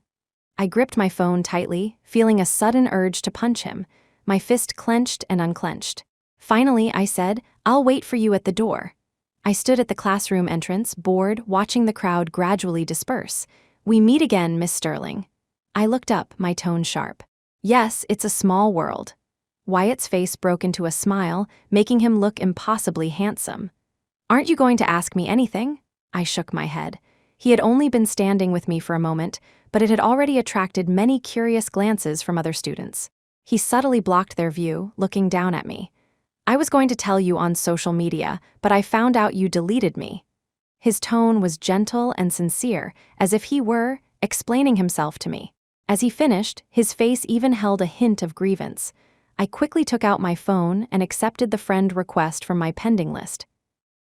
I gripped my phone tightly, feeling a sudden urge to punch him. My fist clenched and unclenched. Finally, I said, "I'll wait for you at the door." I stood at the classroom entrance, bored, watching the crowd gradually disperse. "We meet again, Miss Sterling." I looked up, my tone sharp. "Yes, it's a small world." Wyatt's face broke into a smile, making him look impossibly handsome. "Aren't you going to ask me anything?" I shook my head. He had only been standing with me for a moment, but it had already attracted many curious glances from other students. He subtly blocked their view, looking down at me. "I was going to tell you on social media, but I found out you deleted me." His tone was gentle and sincere, as if he were explaining himself to me. As he finished, his face even held a hint of grievance. I quickly took out my phone and accepted the friend request from my pending list.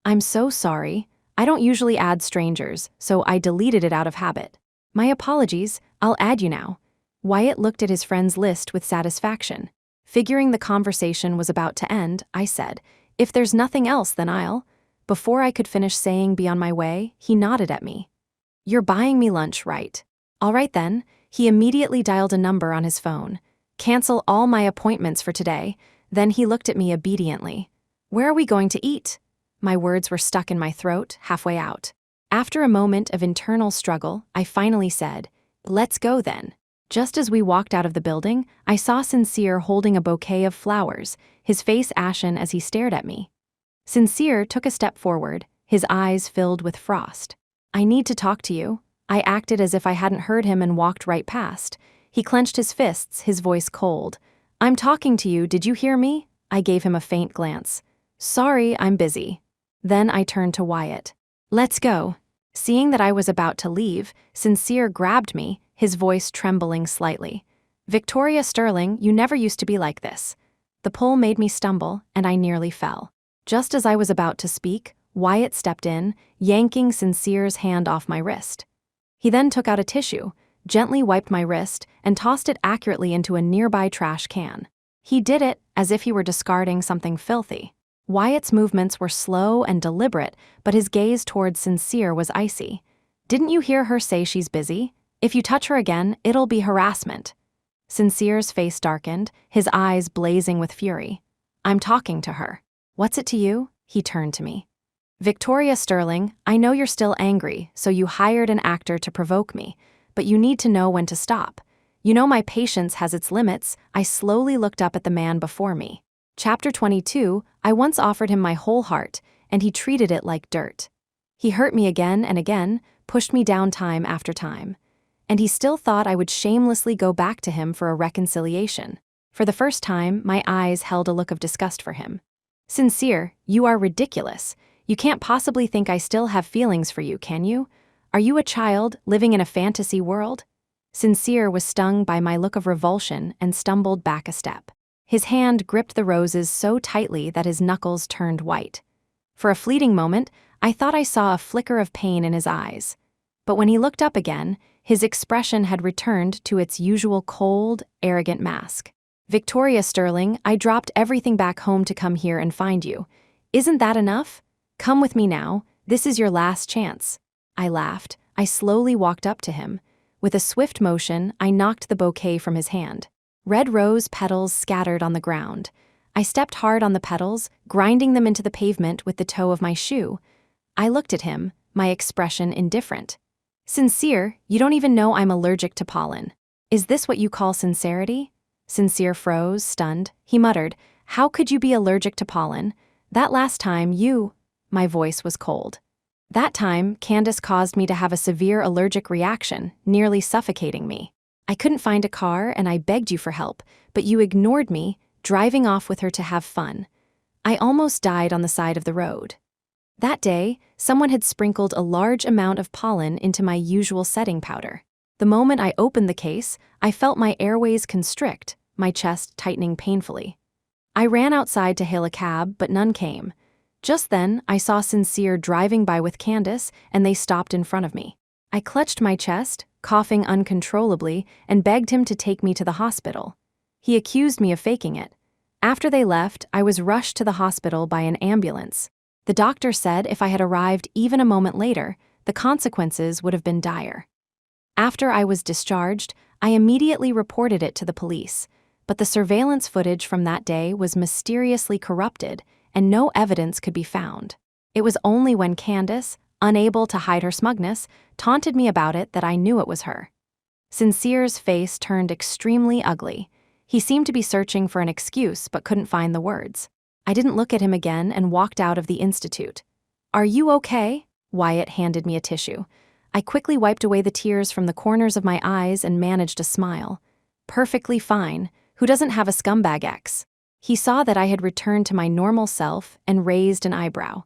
"I'm so sorry. I don't usually add strangers, so I deleted it out of habit." "My apologies, I'll add you now." Wyatt looked at his friend's list with satisfaction. Figuring the conversation was about to end, I said, "If there's nothing else, then I'll..." Before I could finish saying "be on my way," he nodded at me. "You're buying me lunch, right?" "All right then." He immediately dialed a number on his phone. "Cancel all my appointments for today." Then he looked at me obediently. "Where are we going to eat?" My words were stuck in my throat, halfway out. After a moment of internal struggle, I finally said, "Let's go then." Just as we walked out of the building, I saw Sincere holding a bouquet of flowers, his face ashen as he stared at me. Sincere took a step forward, his eyes filled with frost. "I need to talk to you." I acted as if I hadn't heard him and walked right past. He clenched his fists, his voice cold. "I'm talking to you, did you hear me?" I gave him a faint glance. "Sorry, I'm busy." Then I turned to Wyatt. "Let's go." Seeing that I was about to leave, Sincere grabbed me, his voice trembling slightly. "Victoria Sterling, you never used to be like this." The pull made me stumble, and I nearly fell. Just as I was about to speak, Wyatt stepped in, yanking Sincere's hand off my wrist. He then took out a tissue, gently wiped my wrist, and tossed it accurately into a nearby trash can. He did it as if he were discarding something filthy. Wyatt's movements were slow and deliberate, but his gaze towards Sincere was icy. "Didn't you hear her say she's busy? If you touch her again, it'll be harassment." Sincere's face darkened, his eyes blazing with fury. "I'm talking to her." "What's it to you?" He turned to me. "Victoria Sterling, I know you're still angry, so you hired an actor to provoke me, but you need to know when to stop. You know my patience has its limits." I slowly looked up at the man before me. Chapter 22, I once offered him my whole heart, and he treated it like dirt. He hurt me again and again, pushed me down time after time. And he still thought I would shamelessly go back to him for a reconciliation. For the first time, my eyes held a look of disgust for him. Sincere, you are ridiculous. You can't possibly think I still have feelings for you, can you? Are you a child living in a fantasy world? Sincere was stung by my look of revulsion and stumbled back a step. His hand gripped the roses so tightly that his knuckles turned white. For a fleeting moment, I thought I saw a flicker of pain in his eyes. But when he looked up again, his expression had returned to its usual cold, arrogant mask. Victoria Sterling, I dropped everything back home to come here and find you. Isn't that enough? Come with me now. This is your last chance. I laughed. I slowly walked up to him. With a swift motion, I knocked the bouquet from his hand. Red rose petals scattered on the ground. I stepped hard on the petals, grinding them into the pavement with the toe of my shoe. I looked at him, my expression indifferent. Sincere, you don't even know I'm allergic to pollen. Is this what you call sincerity? Sincere froze, stunned. He muttered, How could you be allergic to pollen? That last time you... My voice was cold. That time, Candace caused me to have a severe allergic reaction, nearly suffocating me. I couldn't find a car and I begged you for help, but you ignored me, driving off with her to have fun. I almost died on the side of the road. That day, someone had sprinkled a large amount of pollen into my usual setting powder. The moment I opened the case, I felt my airways constrict, my chest tightening painfully. I ran outside to hail a cab, but none came. Just then, I saw Sincere driving by with Candace, and they stopped in front of me. I clutched my chest, coughing uncontrollably, and begged him to take me to the hospital. He accused me of faking it. After they left, I was rushed to the hospital by an ambulance. The doctor said if I had arrived even a moment later, the consequences would have been dire. After I was discharged, I immediately reported it to the police, but the surveillance footage from that day was mysteriously corrupted, and no evidence could be found. It was only when Candace, unable to hide her smugness, taunted me about it that I knew it was her. Sincere's face turned extremely ugly. He seemed to be searching for an excuse but couldn't find the words. I didn't look at him again and walked out of the institute. Are you okay? Wyatt handed me a tissue. I quickly wiped away the tears from the corners of my eyes and managed a smile. Perfectly fine. Who doesn't have a scumbag ex? He saw that I had returned to my normal self and raised an eyebrow.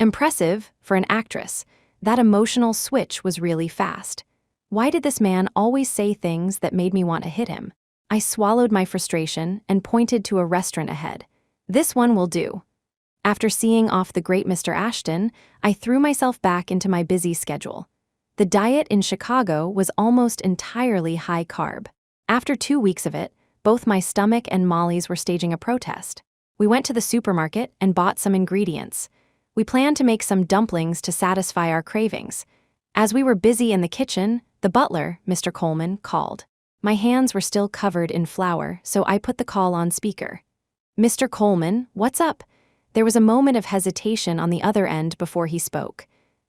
Impressive for an actress. That emotional switch was really fast. Why did this man always say things that made me want to hit him? I swallowed my frustration and pointed to a restaurant ahead. This one will do. After seeing off the great Mr. Ashton, I threw myself back into my busy schedule. The diet in Chicago was almost entirely high carb. After 2 weeks of it, both my stomach and Molly's were staging a protest. We went to the supermarket and bought some ingredients. We planned to make some dumplings to satisfy our cravings. As we were busy in the kitchen, the butler, Mr. Coleman, called. My hands were still covered in flour, so I put the call on speaker. Mr. Coleman, what's up? There was a moment of hesitation on the other end before he spoke.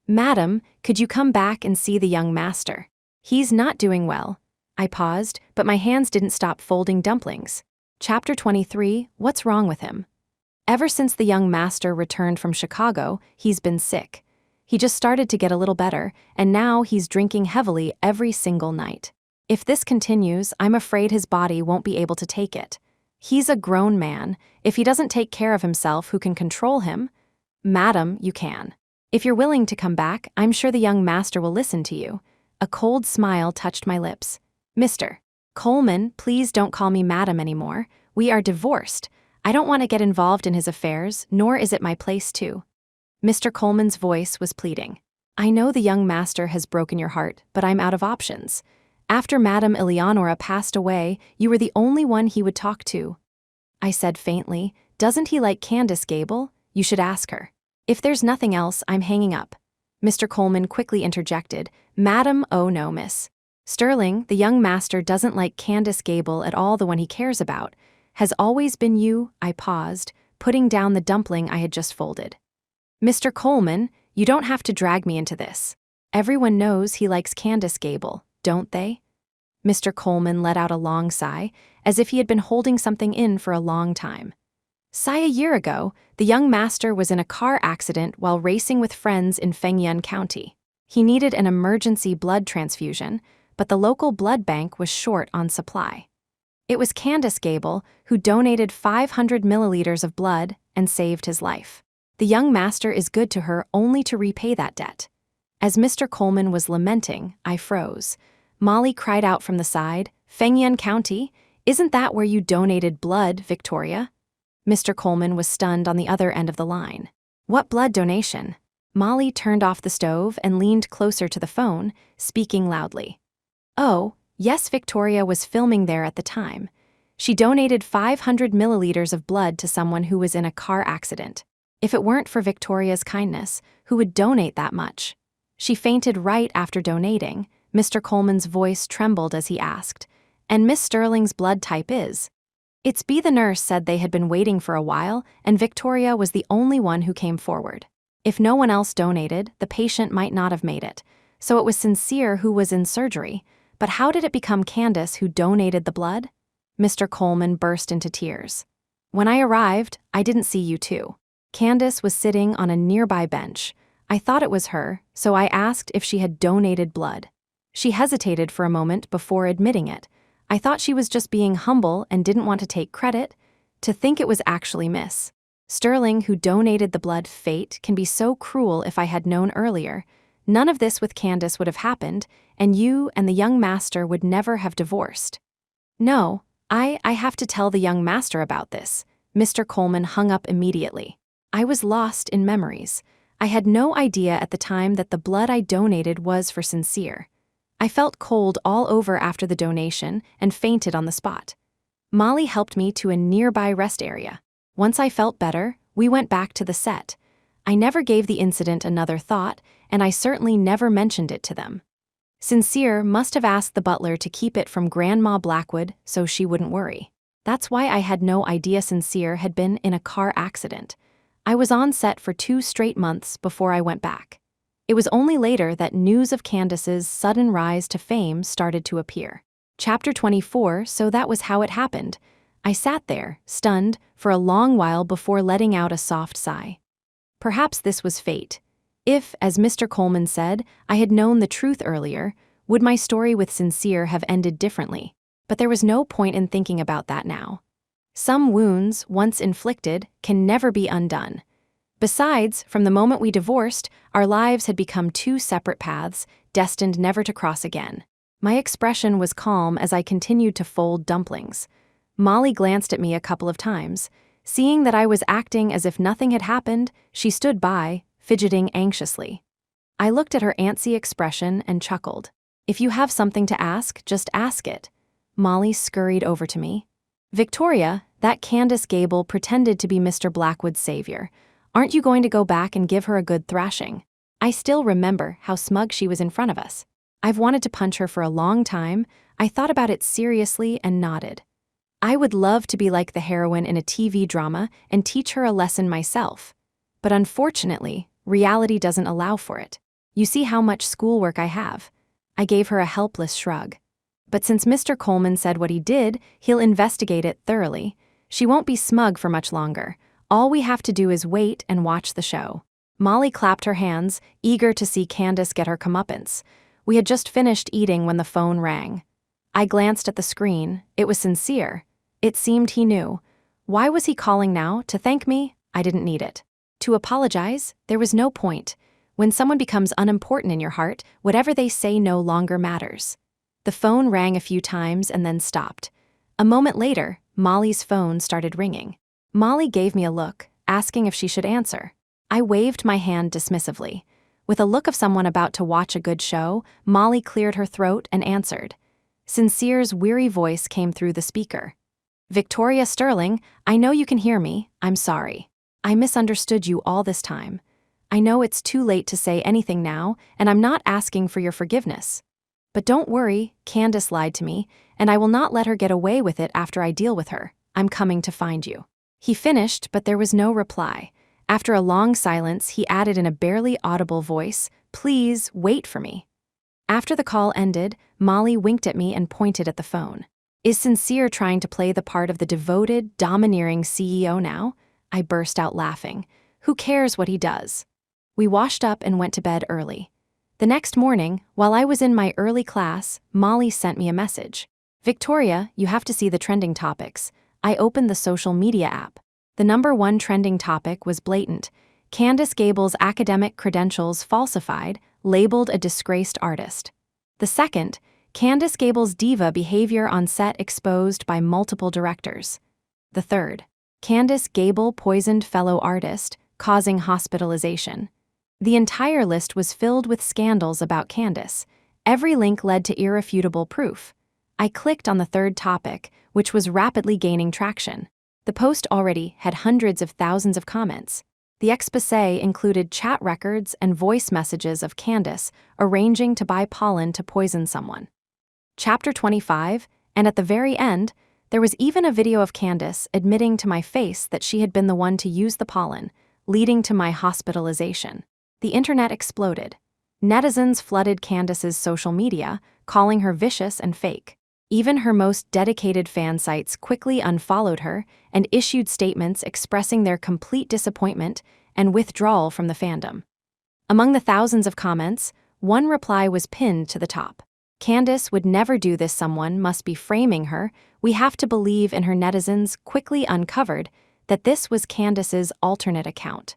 Madam, could you come back and see the young master? He's not doing well. I paused, but my hands didn't stop folding dumplings. Chapter 23, What's wrong with him? Ever since the young master returned from Chicago, he's been sick. He just started to get a little better, and now he's drinking heavily every single night. If this continues, I'm afraid his body won't be able to take it. He's a grown man. If he doesn't take care of himself, who can control him? Madam, you can. If you're willing to come back, I'm sure the young master will listen to you. A cold smile touched my lips. Mr. Coleman, please don't call me madam anymore. We are divorced. I don't want to get involved in his affairs, nor is it my place to. Mr. Coleman's voice was pleading. I know the young master has broken your heart, but I'm out of options. After Madame Eleonora passed away, you were the only one he would talk to. I said faintly, doesn't he like Candace Gable? You should ask her. If there's nothing else, I'm hanging up. Mr. Coleman quickly interjected, Madam, oh no, miss. Sterling, the young master doesn't like Candace Gable at all, the one he cares about. Has always been you, I paused, putting down the dumpling I had just folded. Mr. Coleman, you don't have to drag me into this. Everyone knows he likes Candace Gable, don't they? Mr. Coleman let out a long sigh, as if he had been holding something in for a long time. A year ago, the young master was in a car accident while racing with friends in Fengyun County. He needed an emergency blood transfusion, but the local blood bank was short on supply. It was Candace Gable who donated 500 milliliters of blood and saved his life. The young master is good to her only to repay that debt. As Mr. Coleman was lamenting, I froze. Molly cried out from the side, "Fengyun County? Isn't that where you donated blood, Victoria?" Mr. Coleman was stunned on the other end of the line. "What blood donation?" Molly turned off the stove and leaned closer to the phone, speaking loudly. "Oh, yes, Victoria was filming there at the time. She donated 500 milliliters of blood to someone who was in a car accident. If it weren't for Victoria's kindness, who would donate that much?" She fainted right after donating. Mr. Coleman's voice trembled as he asked, "And Miss Sterling's blood type is?" It's B. The nurse said they had been waiting for a while, and Victoria was the only one who came forward. If no one else donated, the patient might not have made it. So it was Sincere who was in surgery. But how did it become Candace who donated the blood? Mr. Coleman burst into tears. "When I arrived, I didn't see you two. Candace was sitting on a nearby bench. I thought it was her, so I asked if she had donated blood. She hesitated for a moment before admitting it. I thought she was just being humble and didn't want to take credit. To think it was actually Miss Sterling who donated the blood. Fate can be so cruel. If I had known earlier, none of this with Candace would have happened, and you and the young master would never have divorced." "No, I have to tell the young master about this." Mr. Coleman hung up immediately. "I was lost in memories. I had no idea at the time that the blood I donated was for Sincere. I felt cold all over after the donation and fainted on the spot. Molly helped me to a nearby rest area. Once I felt better, we went back to the set. I never gave the incident another thought, and I certainly never mentioned it to them. Sincere must have asked the butler to keep it from Grandma Blackwood so she wouldn't worry. That's why I had no idea Sincere had been in a car accident. I was on set for 2 straight months before I went back. It was only later that news of Candace's sudden rise to fame started to appear." Chapter 24. So that was how it happened. I sat there, stunned, for a long while before letting out a soft sigh. Perhaps this was fate. If, as Mr. Coleman said, I had known the truth earlier, would my story with Sincere have ended differently? But there was no point in thinking about that now. Some wounds, once inflicted, can never be undone. Besides, from the moment we divorced, our lives had become 2 separate paths, destined never to cross again. My expression was calm as I continued to fold dumplings. Molly glanced at me a couple of times. Seeing that I was acting as if nothing had happened, she stood by, fidgeting anxiously. I looked at her antsy expression and chuckled. "If you have something to ask, just ask it." Molly scurried over to me. "Victoria, that Candace Gable pretended to be Mr. Blackwood's savior. Aren't you going to go back and give her a good thrashing? I still remember how smug she was in front of us. I've wanted to punch her for a long time. I thought about it seriously and nodded. I would love to be like the heroine in a TV drama and teach her a lesson myself. But unfortunately, reality doesn't allow for it. You see how much schoolwork I have." I gave her a helpless shrug. "But since Mr. Coleman said what he did, he'll investigate it thoroughly. She won't be smug for much longer. All we have to do is wait and watch the show." Molly clapped her hands, eager to see Candace get her comeuppance. We had just finished eating when the phone rang. I glanced at the screen. It was Sincere. It seemed he knew. Why was he calling now? To thank me? I didn't need it. To apologize? There was no point. When someone becomes unimportant in your heart, whatever they say no longer matters. The phone rang a few times and then stopped. A moment later, Molly's phone started ringing. Molly gave me a look, asking if she should answer. I waved my hand dismissively. With a look of someone about to watch a good show, Molly cleared her throat and answered. Sincere's weary voice came through the speaker. "Victoria Sterling, I know you can hear me. I'm sorry. I misunderstood you all this time. I know it's too late to say anything now, and I'm not asking for your forgiveness. But don't worry, Candace lied to me, and I will not let her get away with it after I deal with her. I'm coming to find you." He finished, but there was no reply. After a long silence, he added in a barely audible voice, "Please wait for me." After the call ended, Molly winked at me and pointed at the phone. Is Sincere trying to play the part of the devoted, domineering CEO now? I burst out laughing. Who cares what he does? We washed up and went to bed early. The next morning, while I was in my early class, Molly sent me a message. Victoria, you have to see the trending topics. I opened the social media app. The #1 trending topic was blatant. Candace Gable's academic credentials falsified, labeled a disgraced artist. The second, Candace Gable's diva behavior on set exposed by multiple directors. The third, Candace Gable poisoned fellow artist, causing hospitalization. The entire list was filled with scandals about Candace. Every link led to irrefutable proof. I clicked on the third topic, which was rapidly gaining traction. The post already had hundreds of thousands of comments. The exposé included chat records and voice messages of Candace arranging to buy pollen to poison someone. Chapter 25, and at the very end, there was even a video of Candace admitting to my face that she had been the one to use the pollen, leading to my hospitalization. The internet exploded. Netizens flooded Candace's social media, calling her vicious and fake. Even her most dedicated fan sites quickly unfollowed her and issued statements expressing their complete disappointment and withdrawal from the fandom. Among the thousands of comments, one reply was pinned to the top. Candace would never do this, someone must be framing her, we have to believe in her. Netizens quickly uncovered that this was Candace's alternate account.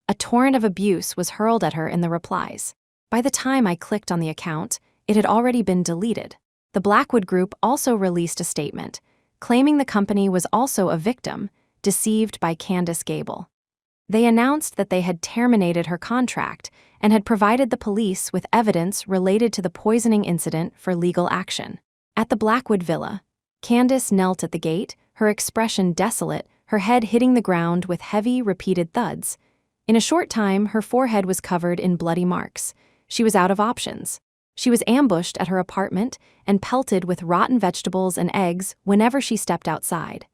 A torrent of abuse was hurled at her in the replies. By the time I clicked on the account, it had already been deleted. The Blackwood Group also released a statement, claiming the company was also a victim, deceived by Candace Gable. They announced that they had terminated her contract and had provided the police with evidence related to the poisoning incident for legal action. At the Blackwood Villa, Candace knelt at the gate, her expression desolate, her head hitting the ground with heavy, repeated thuds. In a short time, her forehead was covered in bloody marks. She was out of options. She was ambushed at her apartment and pelted with rotten vegetables and eggs whenever she stepped outside.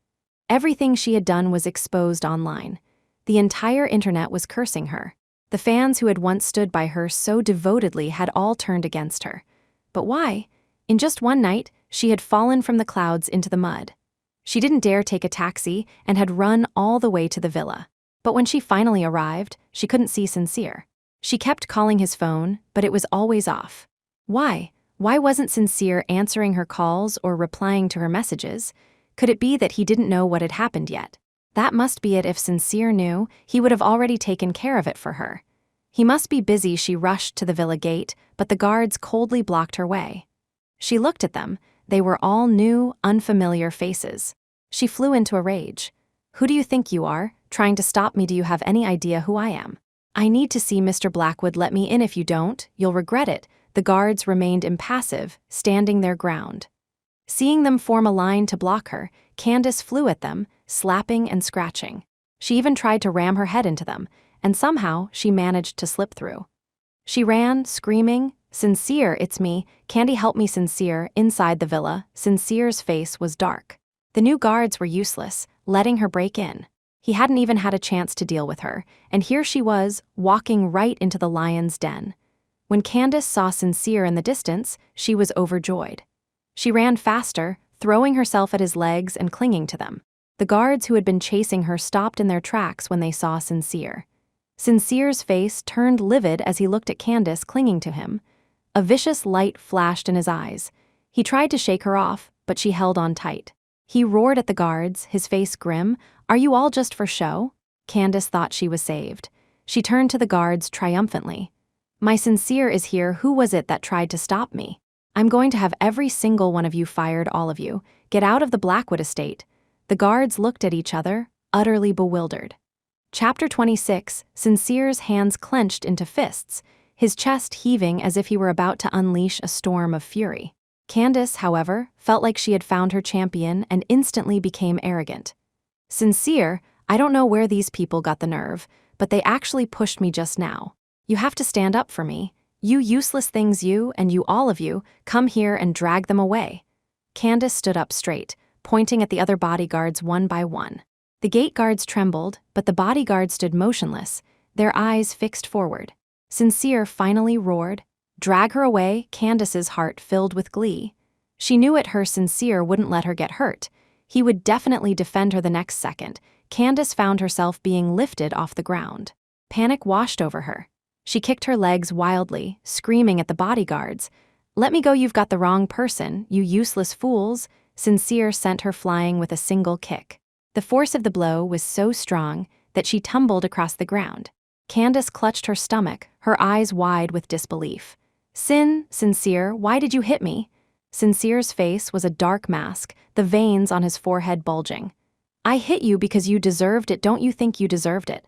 Everything she had done was exposed online. The entire internet was cursing her. The fans who had once stood by her so devotedly had all turned against her. But why? In just one night, she had fallen from the clouds into the mud. She didn't dare take a taxi and had run all the way to the villa. But when she finally arrived, she couldn't see Sincere. She kept calling his phone, but it was always off. Why? Why wasn't Sincere answering her calls or replying to her messages? Could it be that he didn't know what had happened yet? That must be it. If Sincere knew, he would have already taken care of it for her. He must be busy. She rushed to the villa gate, but the guards coldly blocked her way. She looked at them. They were all new, unfamiliar faces. She flew into a rage. Who do you think you are, trying to stop me? Do you have any idea who I am? I need to see Mr. Blackwood. Let me in. If you don't, you'll regret it. The guards remained impassive, standing their ground. Seeing them form a line to block her, Candace flew at them, slapping and scratching. She even tried to ram her head into them, and somehow she managed to slip through. She ran, screaming, "Sincere, it's me, Candy, help me." Sincere, inside the villa, Sincere's face was dark. The new guards were useless, letting her break in. He hadn't even had a chance to deal with her, and here she was, walking right into the lion's den. When Candace saw Sincere in the distance, she was overjoyed. She ran faster, throwing herself at his legs and clinging to them. The guards who had been chasing her stopped in their tracks when they saw Sincere. Sincere's face turned livid as he looked at Candace clinging to him. A vicious light flashed in his eyes. He tried to shake her off, but she held on tight. He roared at the guards, his face grim. "Are you all just for show?" Candace thought she was saved. She turned to the guards triumphantly. "My Sincere is here. Who was it that tried to stop me? I'm going to have every single one of you fired, all of you. Get out of the Blackwood estate." The guards looked at each other, utterly bewildered. Chapter 26, Sincere's hands clenched into fists, his chest heaving as if he were about to unleash a storm of fury. Candace, however, felt like she had found her champion and instantly became arrogant. "Sincere, I don't know where these people got the nerve, but they actually pushed me just now. You have to stand up for me. You useless things, you and you, all of you, come here and drag them away." Candace stood up straight, pointing at the other bodyguards one by one. The gate guards trembled, but the bodyguards stood motionless, their eyes fixed forward. Sincere finally roared, "Drag her away." Candace's heart filled with glee. She knew it. Her Sincere wouldn't let her get hurt. He would definitely defend her the next second. Candace found herself being lifted off the ground. Panic washed over her. She kicked her legs wildly, screaming at the bodyguards. "Let me go, you've got the wrong person, you useless fools." Sincere sent her flying with a single kick. The force of the blow was so strong that she tumbled across the ground. Candace clutched her stomach, her eyes wide with disbelief. Sincere, why did you hit me?" Sincere's face was a dark mask, the veins on his forehead bulging. "I hit you because you deserved it. Don't you think you deserved it?"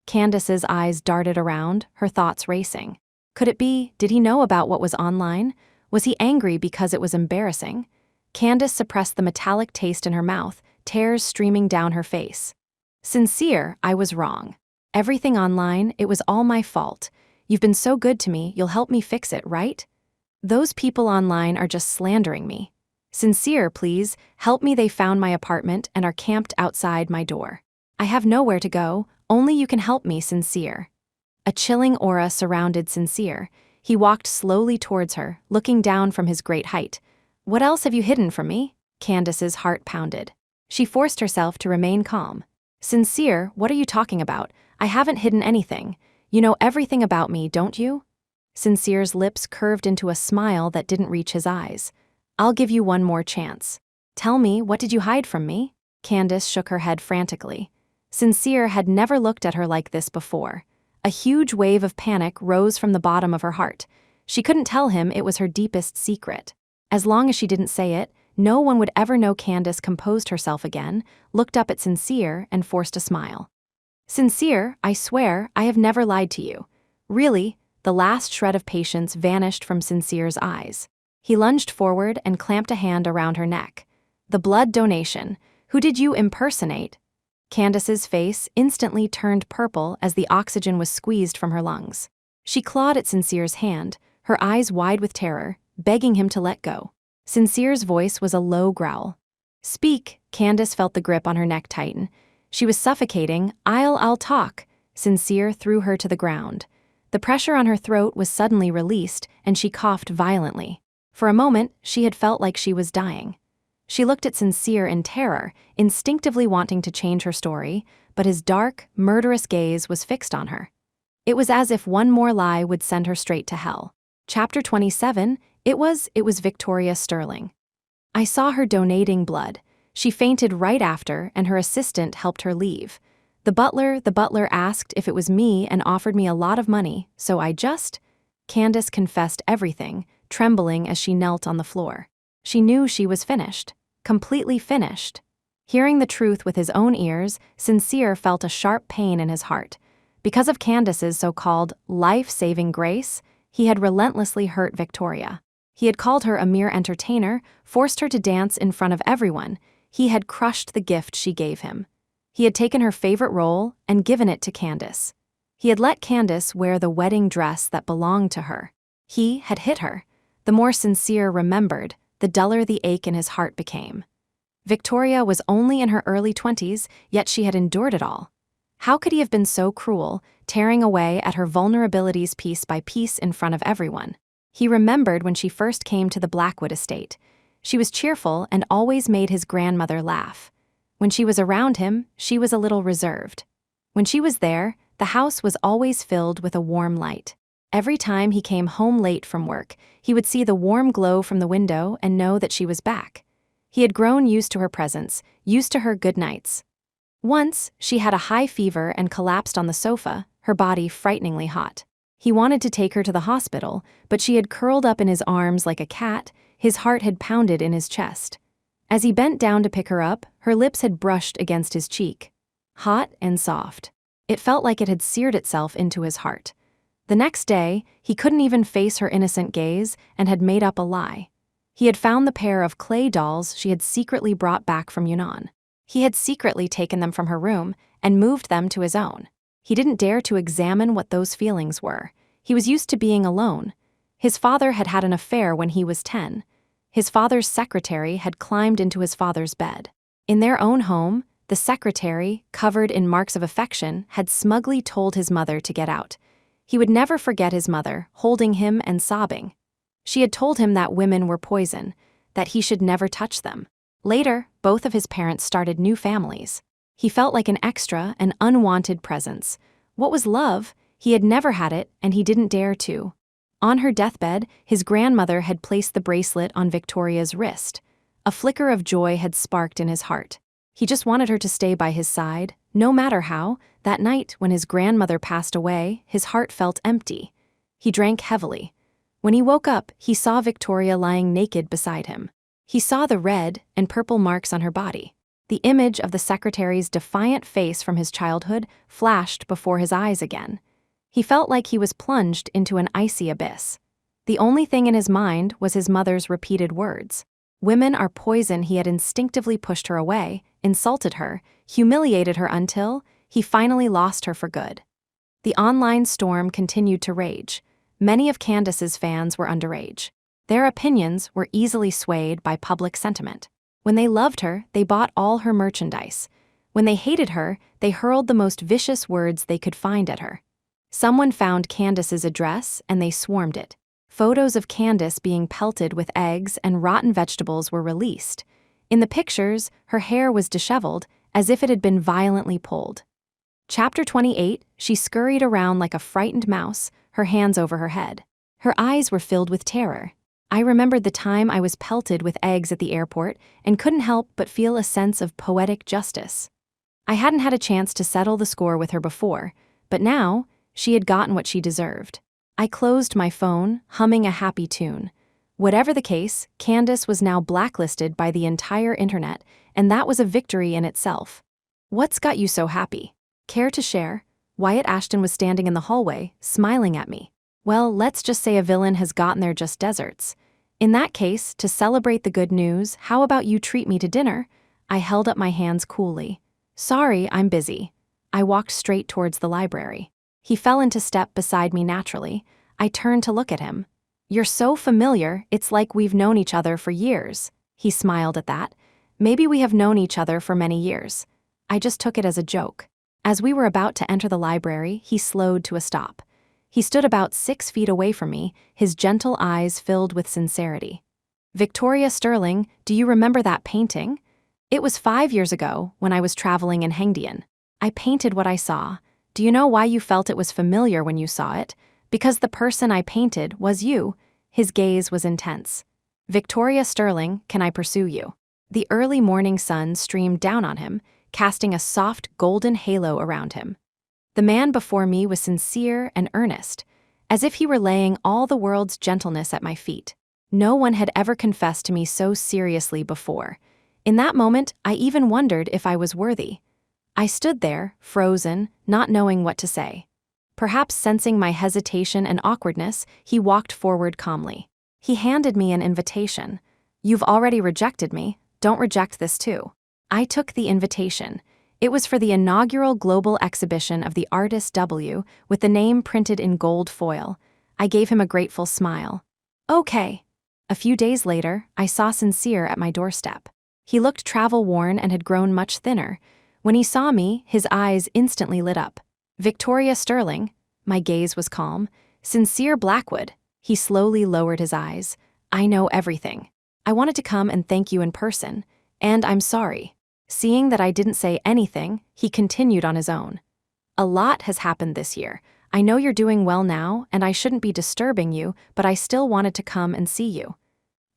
Candace's eyes darted around, her thoughts racing. Could it be, did he know about what was online? Was he angry because it was embarrassing? Candace suppressed the metallic taste in her mouth, tears streaming down her face. "Sincere, I was wrong. Everything online, it was all my fault. You've been so good to me, you'll help me fix it, right? Those people online are just slandering me. Sincere, please, help me. They found my apartment and are camped outside my door. I have nowhere to go, only you can help me, Sincere." A chilling aura surrounded Sincere. He walked slowly towards her, looking down from his great height. "What else have you hidden from me?" Candace's heart pounded. She forced herself to remain calm. "Sincere, what are you talking about? I haven't hidden anything. You know everything about me, don't you?" Sincere's lips curved into a smile that didn't reach his eyes. "I'll give you one more chance. Tell me, what did you hide from me?" Candace shook her head frantically. Sincere had never looked at her like this before. A huge wave of panic rose from the bottom of her heart. She couldn't tell him it was her deepest secret. As long as she didn't say it, no one would ever know. Candace composed herself again, looked up at Sincere, and forced a smile. "Sincere, I swear, I have never lied to you." "Really?" The last shred of patience vanished from Sincere's eyes. He lunged forward and clamped a hand around her neck. "The blood donation. Who did you impersonate?" Candace's face instantly turned purple as the oxygen was squeezed from her lungs. She clawed at Sincere's hand, her eyes wide with terror, begging him to let go. Sincere's voice was a low growl. "Speak." Candace felt the grip on her neck tighten. She was suffocating. I'll talk." Sincere threw her to the ground. The pressure on her throat was suddenly released, and she coughed violently. For a moment, she had felt like she was dying. She looked at Sincere in terror, instinctively wanting to change her story, but his dark, murderous gaze was fixed on her. It was as if one more lie would send her straight to hell. Chapter 27, It was Victoria Sterling. "I saw her donating blood. She fainted right after, and her assistant helped her leave. The butler asked if it was me and offered me a lot of money, so I just..." Candace confessed everything, trembling as she knelt on the floor. She knew she was finished. Completely finished. Hearing the truth with his own ears, Sincere felt a sharp pain in his heart. Because of Candace's so-called life-saving grace, he had relentlessly hurt Victoria. He had called her a mere entertainer, forced her to dance in front of everyone. He had crushed the gift she gave him. He had taken her favorite role and given it to Candace. He had let Candace wear the wedding dress that belonged to her. He had hit her. The more Sincere remembered, the duller the ache in his heart became. Victoria was only in her early 20s, yet she had endured it all. How could he have been so cruel, tearing away at her vulnerabilities piece by piece in front of everyone? He remembered when she first came to the Blackwood estate. She was cheerful and always made his grandmother laugh. When she was around him, she was a little reserved. When she was there, the house was always filled with a warm light. Every time he came home late from work, he would see the warm glow from the window and know that she was back. He had grown used to her presence, used to her good nights. Once, she had a high fever and collapsed on the sofa, her body frighteningly hot. He wanted to take her to the hospital, but she had curled up in his arms like a cat. His heart had pounded in his chest. As he bent down to pick her up, her lips had brushed against his cheek. Hot and soft. It felt like it had seared itself into his heart. The next day, he couldn't even face her innocent gaze and had made up a lie. He had found the pair of clay dolls she had secretly brought back from Yunnan. He had secretly taken them from her room and moved them to his own. He didn't dare to examine what those feelings were. He was used to being alone. His father had had an affair when he was 10. His father's secretary had climbed into his father's bed. In their own home, the secretary, covered in marks of affection, had smugly told his mother to get out. He would never forget his mother, holding him and sobbing. She had told him that women were poison, that he should never touch them. Later, both of his parents started new families. He felt like an extra, an unwanted presence. What was love? He had never had it, and he didn't dare to. On her deathbed, his grandmother had placed the bracelet on Victoria's wrist. A flicker of joy had sparked in his heart. He just wanted her to stay by his side, no matter how. That night, when his grandmother passed away, his heart felt empty. He drank heavily. When he woke up, he saw Victoria lying naked beside him. He saw the red and purple marks on her body. The image of the secretary's defiant face from his childhood flashed before his eyes again. He felt like he was plunged into an icy abyss. The only thing in his mind was his mother's repeated words. Women are poison. He had instinctively pushed her away, insulted her, humiliated her until he finally lost her for good. The online storm continued to rage. Many of Candace's fans were underage. Their opinions were easily swayed by public sentiment. When they loved her, they bought all her merchandise. When they hated her, they hurled the most vicious words they could find at her. Someone found Candace's address, and they swarmed it. Photos of Candace being pelted with eggs and rotten vegetables were released. In the pictures, her hair was disheveled, as if it had been violently pulled. Chapter 28, she scurried around like a frightened mouse, her hands over her head. Her eyes were filled with terror. I remembered the time I was pelted with eggs at the airport and couldn't help but feel a sense of poetic justice. I hadn't had a chance to settle the score with her before, but now, she had gotten what she deserved. I closed my phone, humming a happy tune. Whatever the case, Candace was now blacklisted by the entire internet, and that was a victory in itself. What's got you so happy? Care to share? Wyatt Ashton was standing in the hallway, smiling at me. Well, let's just say a villain has gotten there just deserts. In that case, to celebrate the good news, how about you treat me to dinner? I held up my hands coolly. Sorry, I'm busy. I walked straight towards the library. He fell into step beside me naturally. I turned to look at him. You're so familiar, it's like we've known each other for years. He smiled at that. Maybe we have known each other for many years. I just took it as a joke. As we were about to enter the library, he slowed to a stop. He stood about 6 feet away from me, his gentle eyes filled with sincerity. Victoria Sterling, do you remember that painting? It was 5 years ago, when I was traveling in Hengdian. I painted what I saw. Do you know why you felt it was familiar when you saw it? Because the person I painted was you. His gaze was intense. Victoria Sterling, can I pursue you? The early morning sun streamed down on him, casting a soft golden halo around him. The man before me was sincere and earnest, as if he were laying all the world's gentleness at my feet. No one had ever confessed to me so seriously before. In that moment, I even wondered if I was worthy. I stood there, frozen, not knowing what to say. Perhaps sensing my hesitation and awkwardness, he walked forward calmly. He handed me an invitation. You've already rejected me, don't reject this too. I took the invitation. It was for the inaugural global exhibition of the artist W, with the name printed in gold foil. I gave him a grateful smile. Okay. A few days later, I saw Sincere at my doorstep. He looked travel-worn and had grown much thinner. When he saw me, his eyes instantly lit up. Victoria Sterling. My gaze was calm. Sincere Blackwood. He slowly lowered his eyes. I know everything. I wanted to come and thank you in person, and I'm sorry. Seeing that I didn't say anything, he continued on his own. A lot has happened this year. I know you're doing well now, and I shouldn't be disturbing you, but I still wanted to come and see you.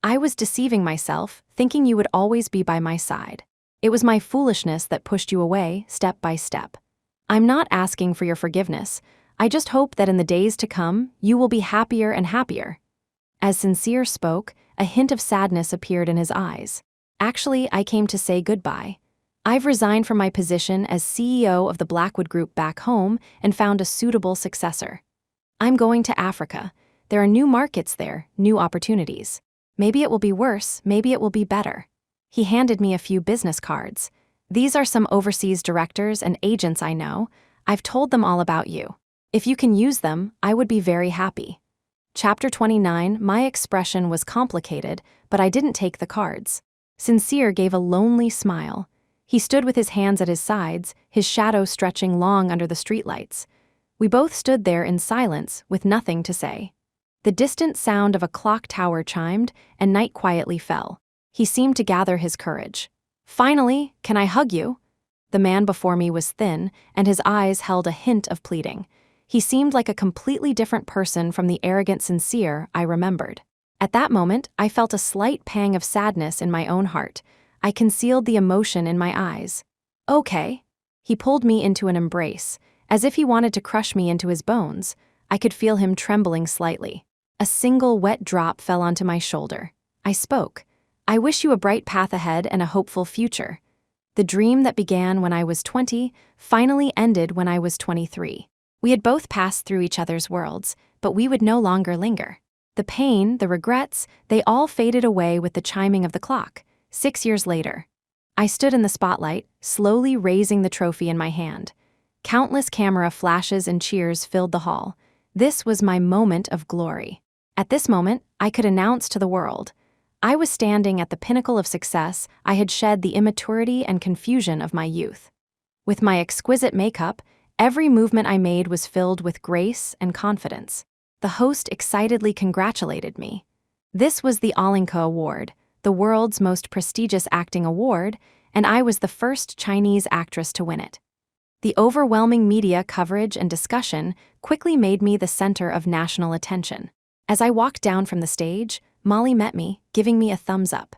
I was deceiving myself, thinking you would always be by my side. It was my foolishness that pushed you away, step by step. I'm not asking for your forgiveness. I just hope that in the days to come, you will be happier and happier. As Sincere spoke, a hint of sadness appeared in his eyes. Actually, I came to say goodbye. I've resigned from my position as CEO of the Blackwood Group back home and found a suitable successor. I'm going to Africa. There are new markets there, new opportunities. Maybe it will be worse, maybe it will be better. He handed me a few business cards. These are some overseas directors and agents I know. I've told them all about you. If you can use them, I would be very happy. Chapter 29, my expression was complicated, but I didn't take the cards. Sincere gave a lonely smile. He stood with his hands at his sides, his shadow stretching long under the streetlights. We both stood there in silence, with nothing to say. The distant sound of a clock tower chimed, and night quietly fell. He seemed to gather his courage. Finally, can I hug you? The man before me was thin, and his eyes held a hint of pleading. He seemed like a completely different person from the arrogant sincere I remembered. At that moment, I felt a slight pang of sadness in my own heart. I concealed the emotion in my eyes. "Okay." He pulled me into an embrace, as if he wanted to crush me into his bones. I could feel him trembling slightly. A single wet drop fell onto my shoulder. I spoke. "I wish you a bright path ahead and a hopeful future." The dream that began when I was 20 finally ended when I was 23. We had both passed through each other's worlds, but we would no longer linger. The pain, the regrets, they all faded away with the chiming of the clock. 6 years later, I stood in the spotlight, slowly raising the trophy in my hand. Countless camera flashes and cheers filled the hall. This was my moment of glory. At this moment, I could announce to the world, I was standing at the pinnacle of success. I had shed the immaturity and confusion of my youth. With my exquisite makeup, every movement I made was filled with grace and confidence. The host excitedly congratulated me. This was the Alinka Award, the world's most prestigious acting award, and I was the first Chinese actress to win it. The overwhelming media coverage and discussion quickly made me the center of national attention. As I walked down from the stage, Molly met me, giving me a thumbs up.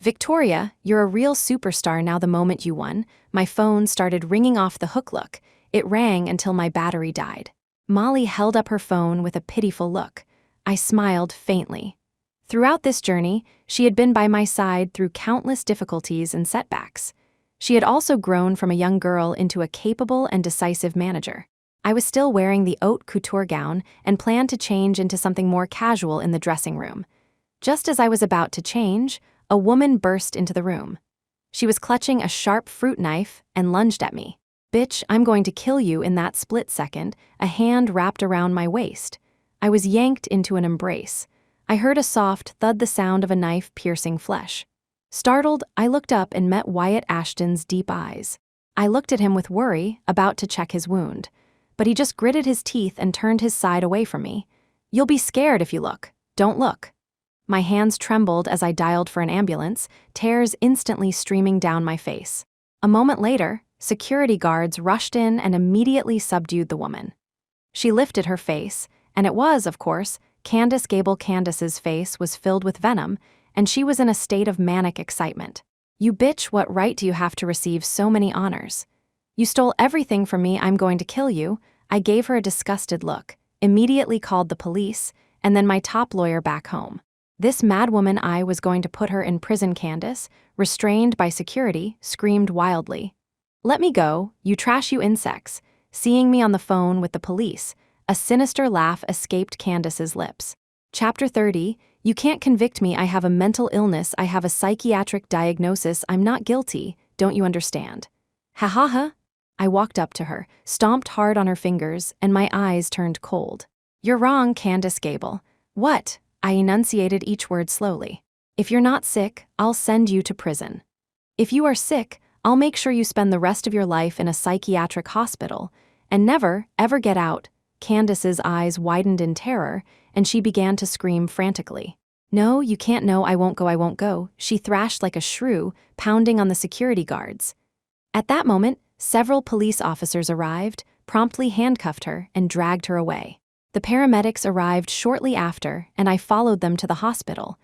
"Victoria, you're a real superstar now the moment you won." My phone started ringing off the hook. Look. It rang until my battery died. Molly held up her phone with a pitiful look. I smiled faintly. Throughout this journey, she had been by my side through countless difficulties and setbacks. She had also grown from a young girl into a capable and decisive manager. I was still wearing the haute couture gown and planned to change into something more casual in the dressing room. Just as I was about to change, a woman burst into the room. She was clutching a sharp fruit knife and lunged at me. "Bitch, I'm going to kill you." In that split second, a hand wrapped around my waist. I was yanked into an embrace. I heard a soft thud, the sound of a knife piercing flesh. Startled, I looked up and met Wyatt Ashton's deep eyes. I looked at him with worry, about to check his wound. But he just gritted his teeth and turned his side away from me. "You'll be scared if you look. Don't look." My hands trembled as I dialed for an ambulance, tears instantly streaming down my face. A moment later, security guards rushed in and immediately subdued the woman. She lifted her face, and it was, of course, Candace Gable. Candace's face was filled with venom, and she was in a state of manic excitement. "You bitch, what right do you have to receive so many honors? You stole everything from me. I'm going to kill you." I gave her a disgusted look, immediately called the police, and then my top lawyer back home. This madwoman, I was going to put her in prison. Candace, restrained by security, screamed wildly. "Let me go, you trash, you insects." Seeing me on the phone with the police, a sinister laugh escaped Candace's lips. Chapter 30, "You can't convict me. I have a mental illness. I have a psychiatric diagnosis. I'm not guilty. Don't you understand?" "Ha ha ha." I walked up to her, stomped hard on her fingers, and my eyes turned cold. "You're wrong, Candace Gable." "What?" I enunciated each word slowly. "If you're not sick, I'll send you to prison. If you are sick, I'll make sure you spend the rest of your life in a psychiatric hospital and never, ever get out." Candace's eyes widened in terror, and she began to scream frantically. "No, you can't. No, I won't go, I won't go." She thrashed like a shrew, pounding on the security guards. At that moment, several police officers arrived, promptly handcuffed her, and dragged her away. The paramedics arrived shortly after, and I followed them to the hospital.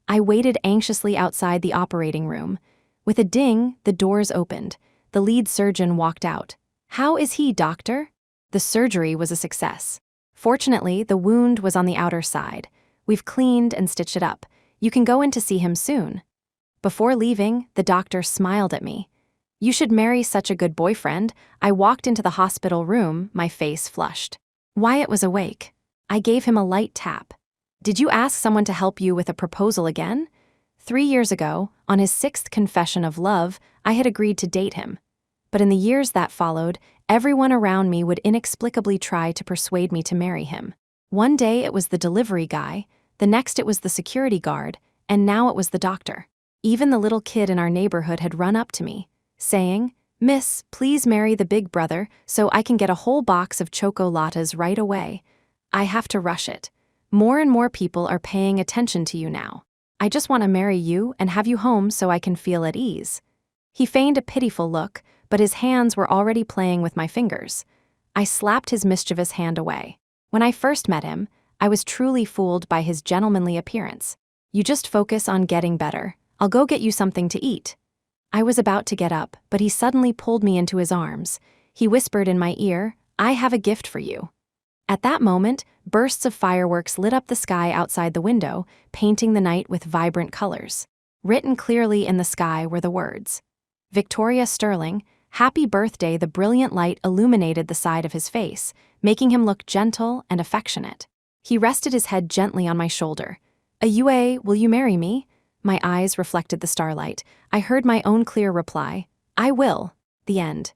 I waited anxiously outside the operating room. With a ding, the doors opened. The lead surgeon walked out. "How is he, doctor?" The surgery was a success. Fortunately, the wound was on the outer side. We've cleaned and stitched it up. You can go in to see him soon. Before leaving, the doctor smiled at me. "You should marry such a good boyfriend." I walked into the hospital room, my face flushed. Wyatt was awake. I gave him a light tap. "Did you ask someone to help you with a proposal again?" 3 years ago, on his 6th confession of love, I had agreed to date him. But in the years that followed, everyone around me would inexplicably try to persuade me to marry him. One day it was the delivery guy, the next it was the security guard, and now it was the doctor. Even the little kid in our neighborhood had run up to me, saying, "Miss, please marry the big brother so I can get a whole box of choco lattes right away. I have to rush it. More and more people are paying attention to you now. I just want to marry you and have you home so I can feel at ease." He feigned a pitiful look, but his hands were already playing with my fingers. I slapped his mischievous hand away. When I first met him, I was truly fooled by his gentlemanly appearance. "You just focus on getting better. I'll go get you something to eat." I was about to get up, but he suddenly pulled me into his arms. He whispered in my ear, "I have a gift for you." At that moment, bursts of fireworks lit up the sky outside the window, painting the night with vibrant colors. Written clearly in the sky were the words, "Victoria Sterling, happy birthday." The brilliant light illuminated the side of his face, making him look gentle and affectionate. He rested his head gently on my shoulder. Will you marry me?" My eyes reflected the starlight. I heard my own clear reply, "I will." The end.